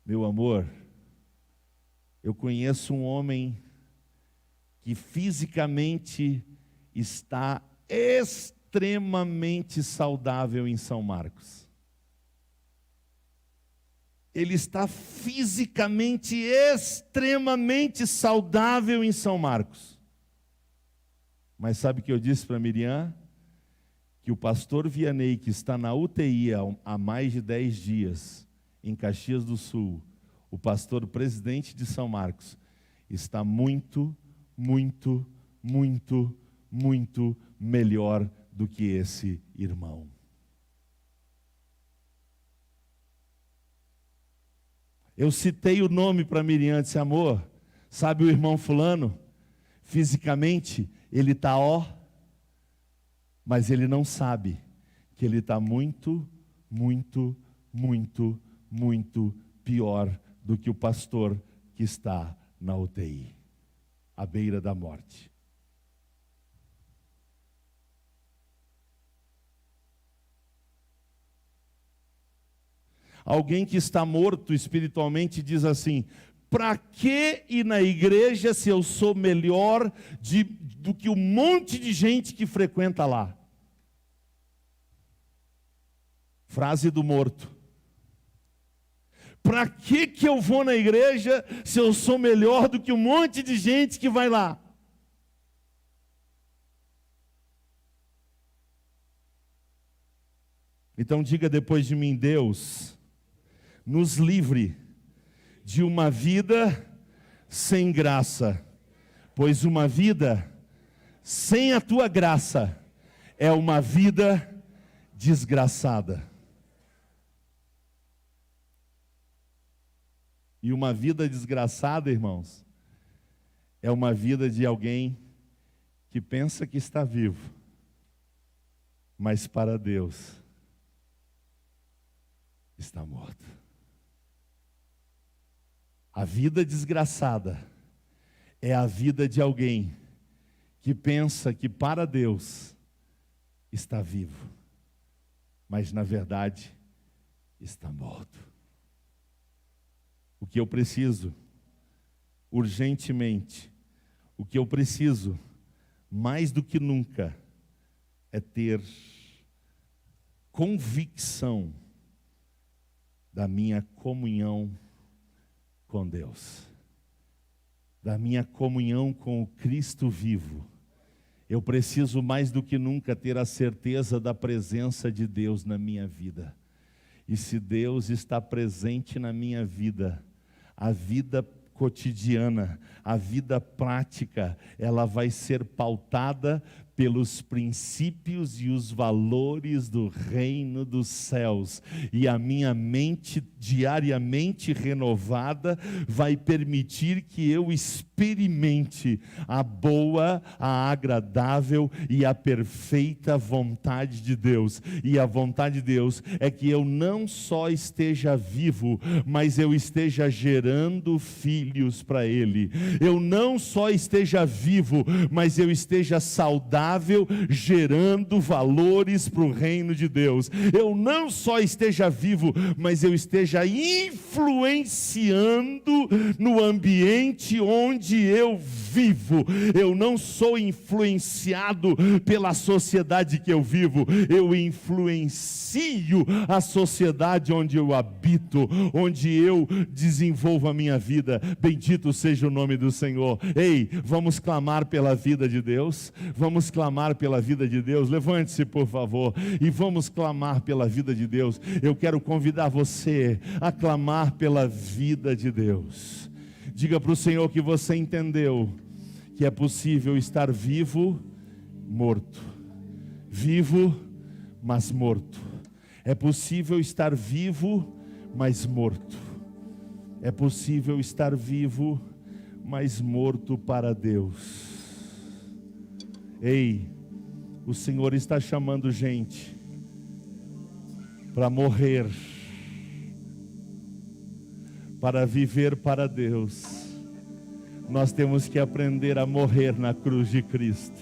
meu amor, eu conheço um homem que fisicamente está extremamente saudável em São Marcos. Ele está fisicamente extremamente saudável em São Marcos. Mas sabe o que eu disse para Miriam? Que o pastor Vianney, que está na UTI há mais de 10 dias, em Caxias do Sul, o pastor presidente de São Marcos, está muito melhor do que esse irmão. Eu citei o nome para Miriam, disse: amor, sabe o irmão fulano? Fisicamente ele está mas ele não sabe que ele está muito pior do que o pastor que está na UTI, à beira da morte. Alguém que está morto espiritualmente diz assim: para que ir na igreja se eu sou melhor do que um monte de gente que frequenta lá? Frase do morto. Para que eu vou na igreja se eu sou melhor do que um monte de gente que vai lá? Então diga depois de mim: Deus, nos livre de uma vida sem graça, pois uma vida sem a tua graça é uma vida desgraçada. E uma vida desgraçada, irmãos, é uma vida de alguém que pensa que está vivo, mas para Deus está morto. A vida desgraçada é a vida de alguém que pensa que para Deus está vivo, mas na verdade está morto. O que eu preciso, urgentemente, o que eu preciso, mais do que nunca, é ter convicção da minha comunhão com Deus, da minha comunhão com o Cristo vivo. Eu preciso mais do que nunca ter a certeza da presença de Deus na minha vida. E se Deus está presente na minha vida, a vida cotidiana, a vida prática, ela vai ser pautada pelos princípios e os valores do reino dos céus, e a minha mente diariamente renovada vai permitir que eu experimente a boa, a agradável e a perfeita vontade de Deus. E a vontade de Deus é que eu não só esteja vivo, mas eu esteja gerando filhos para Ele. Eu não só esteja vivo, mas eu esteja saudável, gerando valores para o reino de Deus. Eu não só esteja vivo, mas eu esteja influenciando no ambiente onde eu vivo. Eu não sou influenciado pela sociedade que eu vivo, eu influencio a sociedade onde eu habito, onde eu desenvolvo a minha vida. Bendito seja o nome do Senhor. Ei, vamos clamar pela vida de Deus? Vamos clamar pela vida de Deus? Levante-se, por favor, e vamos clamar pela vida de Deus. Eu quero convidar você a clamar pela vida de Deus. Diga para o Senhor que você entendeu que é possível estar vivo, morto. Vivo, mas morto. É possível estar vivo, mas morto. É possível estar vivo, mas morto para Deus. Ei, o Senhor está chamando gente para morrer, para viver para Deus. Nós temos que aprender a morrer na cruz de Cristo,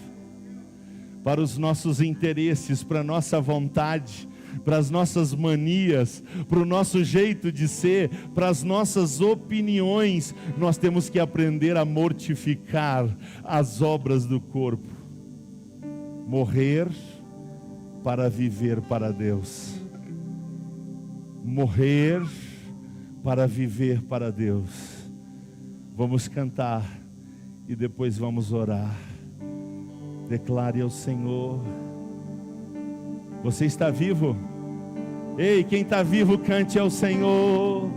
para os nossos interesses, para a nossa vontade, para as nossas manias, para o nosso jeito de ser, para as nossas opiniões. Nós temos que aprender a mortificar as obras do corpo. Morrer para viver para Deus. Morrer para viver para Deus. Vamos cantar e depois vamos orar. Declare ao Senhor. Você está vivo? Ei, quem está vivo, cante ao Senhor.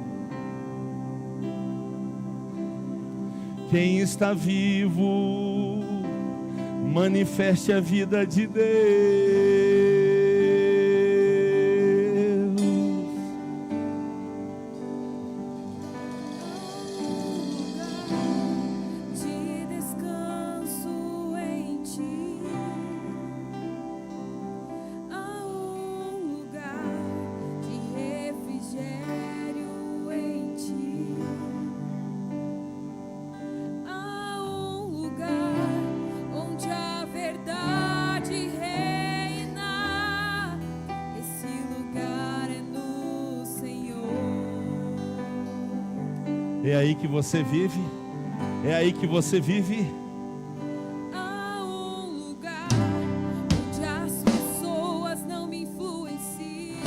Quem está vivo, manifeste a vida de Deus. É aí que você vive? É aí que você vive? Há um lugar onde as pessoas não me influenciam.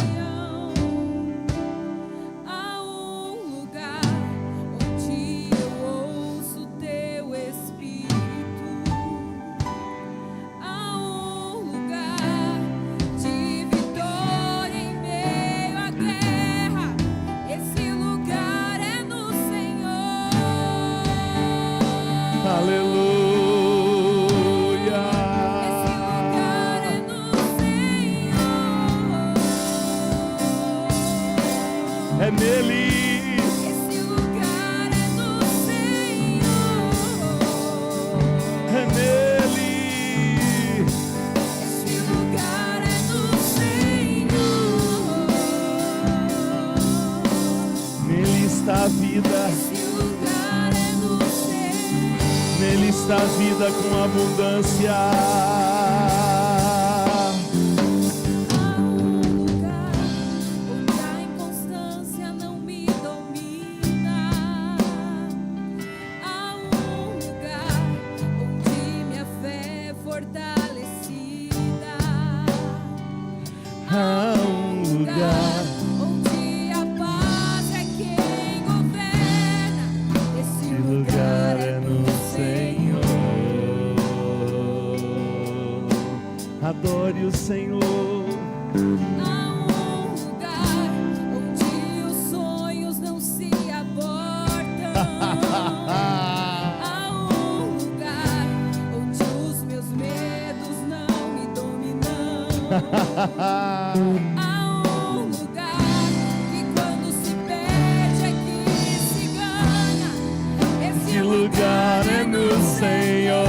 Há um lugar onde eu ouço teu Espírito. Há um lugar de vitória em meio à guerra. Esse lugar é no Aleluia. Esse lugar é no Senhor. É nele. Esse lugar é no Senhor. É nele. Esse lugar é no Senhor. Nele está a vida. Nele está a vida com abundância. Há um lugar onde a inconstância não me domina. Há um lugar onde minha fé é fortalecida. Há um lugar onde a paz é quem governa. Esse lugar é no Senhor. Adore o Senhor. Há um lugar onde os sonhos não se abortam. Há um lugar onde os meus medos não me dominam. Há um lugar que quando se perde é que se ganha. Esse Lugar é no Senhor.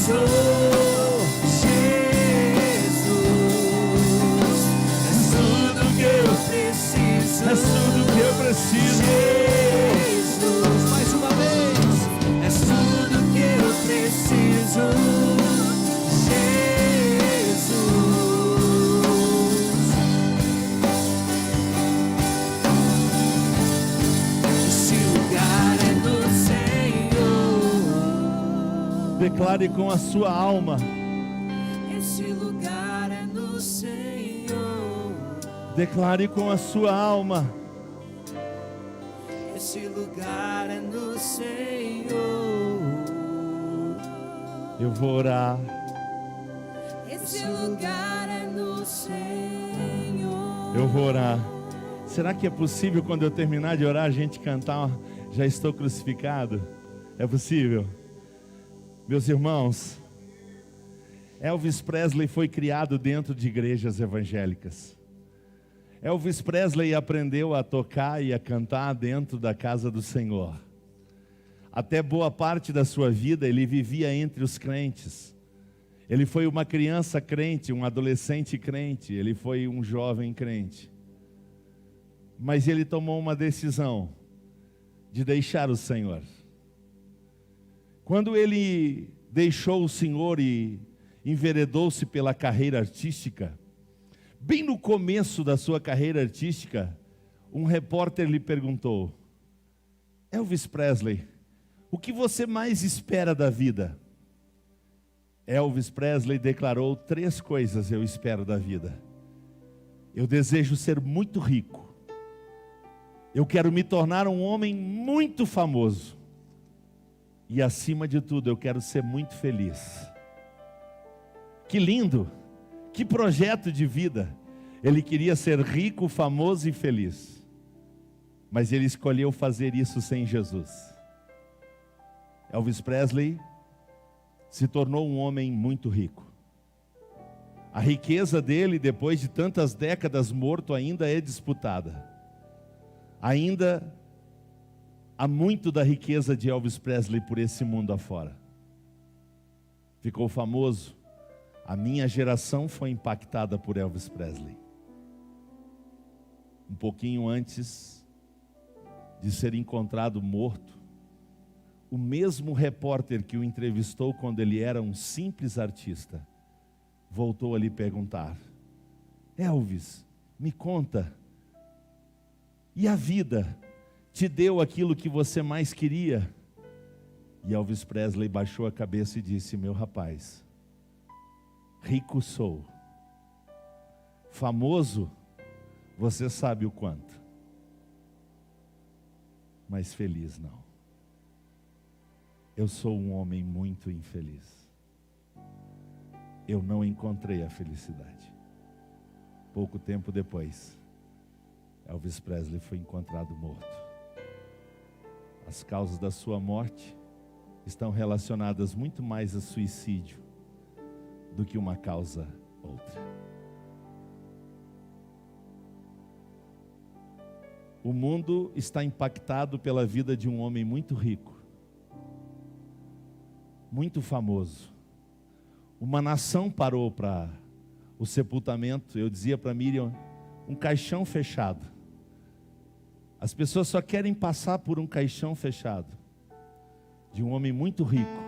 sou. Jesus, és tudo que eu preciso. És tudo que eu preciso. Jesus, mais uma vez. És tudo que eu preciso. Declare com a sua alma. Esse lugar é no Senhor. Declare com a sua alma. Esse lugar é no Senhor. Eu vou orar. Esse lugar é no Senhor. Eu vou orar. Será que é possível quando eu terminar de orar a gente cantar Já Estou Crucificado? É possível? Meus irmãos, Elvis Presley foi criado dentro de igrejas evangélicas. Elvis Presley aprendeu a tocar e a cantar dentro da casa do Senhor. Até boa parte da sua vida ele vivia entre os crentes. Ele foi uma criança crente, um adolescente crente, ele foi um jovem crente. Mas ele tomou uma decisão de deixar o Senhor. Quando ele deixou o Senhor e enveredou-se pela carreira artística, bem no começo da sua carreira artística, um repórter lhe perguntou: Elvis Presley, o que você mais espera da vida? Elvis Presley declarou 3 coisas eu espero da vida. Eu desejo ser muito rico. Eu quero me tornar um homem muito famoso. E acima de tudo, eu quero ser muito feliz. Que lindo! Que projeto de vida! Ele queria ser rico, famoso e feliz. Mas ele escolheu fazer isso sem Jesus. Elvis Presley se tornou um homem muito rico. A riqueza dele, depois de tantas décadas morto, ainda é disputada. Ainda há muito da riqueza de Elvis Presley por esse mundo afora. Ficou famoso. A minha geração foi impactada por Elvis Presley. Um pouquinho antes de ser encontrado morto, o mesmo repórter que o entrevistou quando ele era um simples artista, voltou a lhe perguntar: Elvis, me conta, e a vida te deu aquilo que você mais queria? E Elvis Presley baixou a cabeça e disse: meu rapaz, rico sou, famoso, você sabe o quanto, mas feliz não. Eu sou um homem muito infeliz. Eu não encontrei a felicidade. Pouco tempo depois, Elvis Presley foi encontrado morto. As causas da sua morte estão relacionadas muito mais a suicídio do que uma causa outra. O mundo está impactado pela vida de um homem muito rico, muito famoso. Uma nação parou para o sepultamento. Eu dizia para Miriam, um caixão fechado. As pessoas só querem passar por um caixão fechado de um homem muito rico,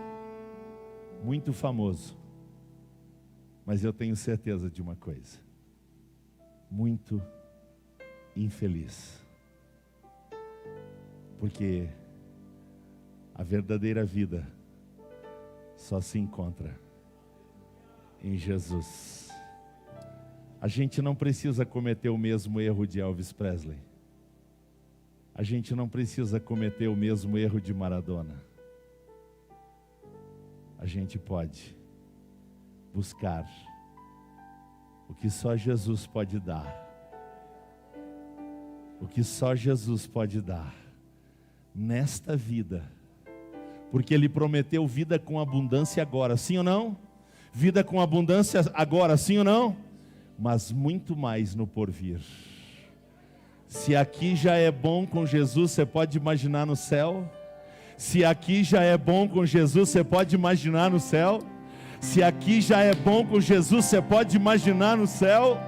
muito famoso. Mas eu tenho certeza de uma coisa: muito infeliz. Porque a verdadeira vida só se encontra em Jesus. A gente não precisa cometer o mesmo erro de Elvis Presley. A gente não precisa cometer o mesmo erro de Maradona. A gente pode buscar o que só Jesus pode dar. O que só Jesus pode dar nesta vida. Porque Ele prometeu vida com abundância agora, sim ou não? Vida com abundância agora, sim ou não? Mas muito mais no porvir. Se aqui já é bom com Jesus, você pode imaginar no céu? Se aqui já é bom com Jesus, você pode imaginar no céu? Se aqui já é bom com Jesus, você pode imaginar no céu?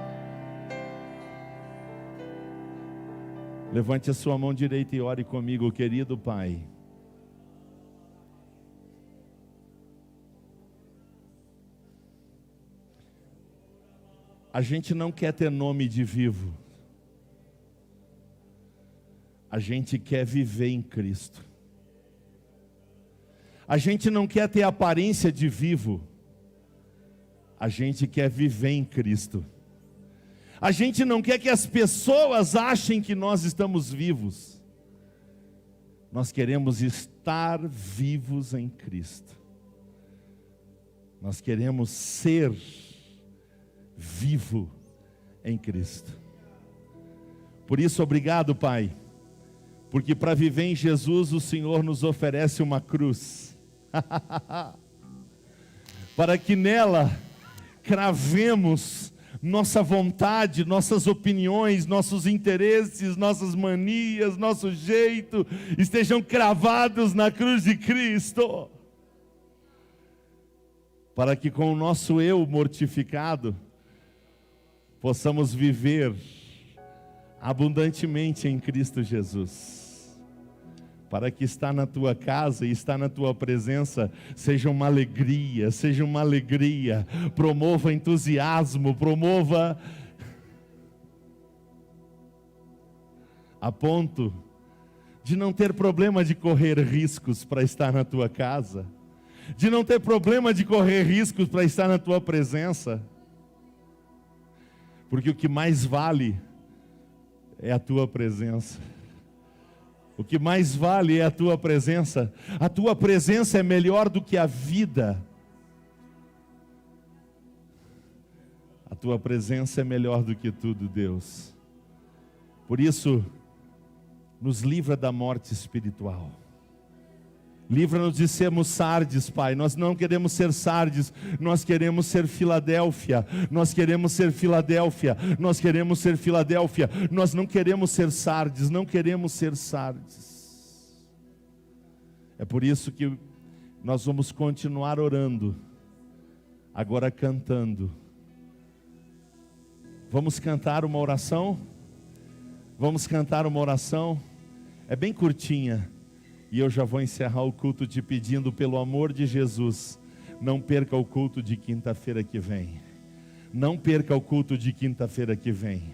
Levante a sua mão direita e ore comigo, querido Pai. A gente não quer ter nome de vivo. A gente quer viver em Cristo. A gente não quer ter aparência de vivo. A gente quer viver em Cristo. A gente não quer que as pessoas achem que nós estamos vivos. Nós queremos estar vivos em Cristo. Nós queremos ser vivo em Cristo. Por isso, obrigado, Pai, porque para viver em Jesus o Senhor nos oferece uma cruz, para que nela cravemos nossa vontade, nossas opiniões, nossos interesses, nossas manias, nosso jeito, estejam cravados na cruz de Cristo, para que com o nosso eu mortificado, possamos viver abundantemente em Cristo Jesus. Para que estar na tua casa e estar na tua presença seja uma alegria, promova entusiasmo, promova a ponto de não ter problema de correr riscos para estar na tua casa, de não ter problema de correr riscos para estar na tua presença, porque o que mais vale é a tua presença. O que mais vale é a tua presença. A tua presença é melhor do que a vida. A tua presença é melhor do que tudo, Deus. Por isso, nos livra da morte espiritual. Livra-nos de sermos Sardes, Pai. Nós não queremos ser Sardes, nós queremos ser Filadélfia. Nós queremos ser Filadélfia. Nós queremos ser Filadélfia. Nós não queremos ser Sardes, não queremos ser Sardes. É por isso que nós vamos continuar orando, agora cantando. Vamos cantar uma oração? Vamos cantar uma oração? É bem curtinha. E eu já vou encerrar o culto te pedindo, pelo amor de Jesus, não perca o culto de quinta-feira que vem. Não perca o culto de quinta-feira que vem.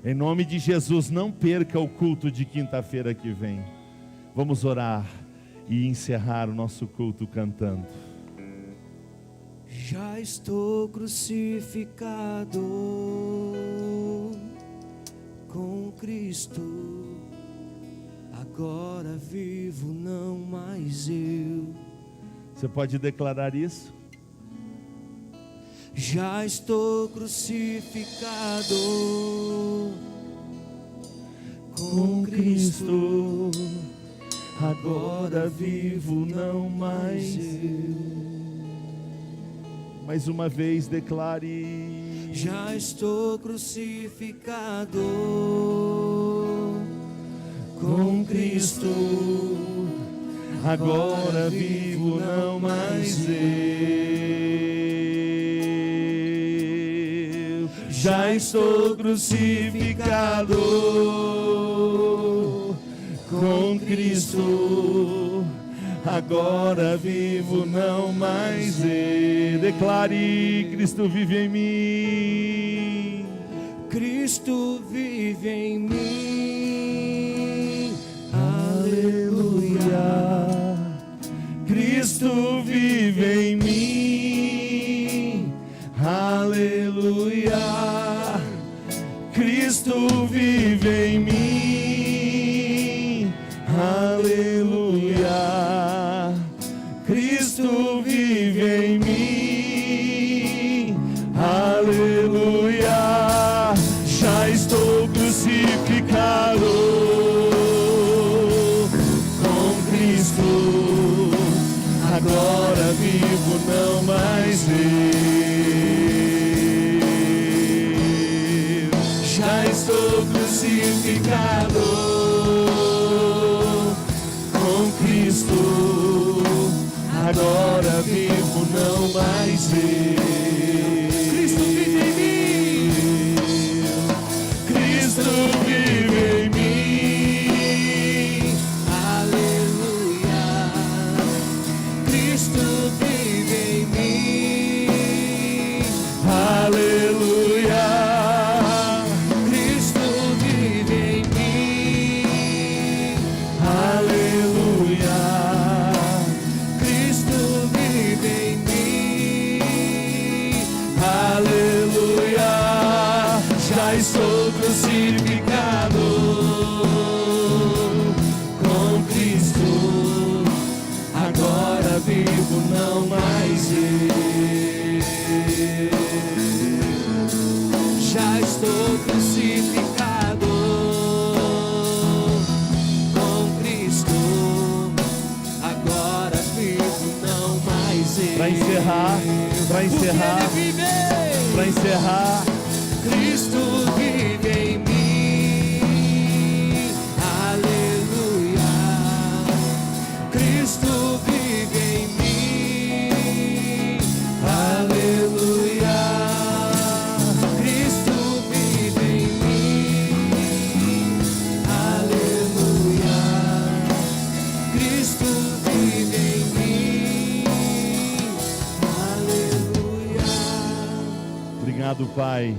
Em nome de Jesus, não perca o culto de quinta-feira que vem. Vamos orar e encerrar o nosso culto cantando. Já estou crucificado com Cristo. Agora vivo, não mais eu. Você pode declarar isso? Já estou crucificado com Cristo. Agora vivo, não mais eu. Mais uma vez declare. Já estou crucificado com Cristo, agora vivo, não mais eu. Já estou crucificado com Cristo, agora vivo, não mais eu. Declare: Cristo vive em mim. Cristo vive em mim. Aleluia. Cristo vive em mim. Aleluia. Cristo vive em mim. Aleluia. Cristo vive em mim. Aleluia. Já estou crucificado com Cristo, agora vivo, não mais eu. Já estou crucificado com Cristo, agora vivo, não mais mais eu. Cristo vive em mim. Cristo vive em mim. Aleluia. Cristo vive em mim. Aleluia. Cristo vive em mim. Aleluia. Cristo vive em mim. Aleluia. Já estou crucificado com Cristo. Agora vivo, não mais eu. Já estou crucificado com Cristo. Agora vivo, não mais eu. Para encerrar, Cristo vive em mim. Aleluia. Cristo vive em mim. Aleluia. Cristo vive em mim. Aleluia. Cristo vive em mim. Aleluia. Obrigado, Pai,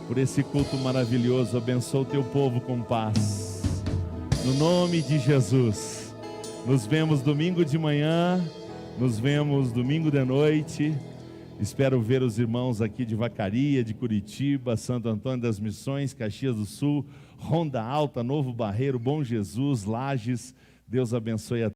por esse culto maravilhoso. Abençoa o teu povo com paz. No nome de Jesus. Nos vemos domingo de manhã, nos vemos domingo de noite. Espero ver os irmãos aqui de Vacaria, de Curitiba, Santo Antônio das Missões, Caxias do Sul, Ronda Alta, Novo Barreiro, Bom Jesus, Lages. Deus abençoe a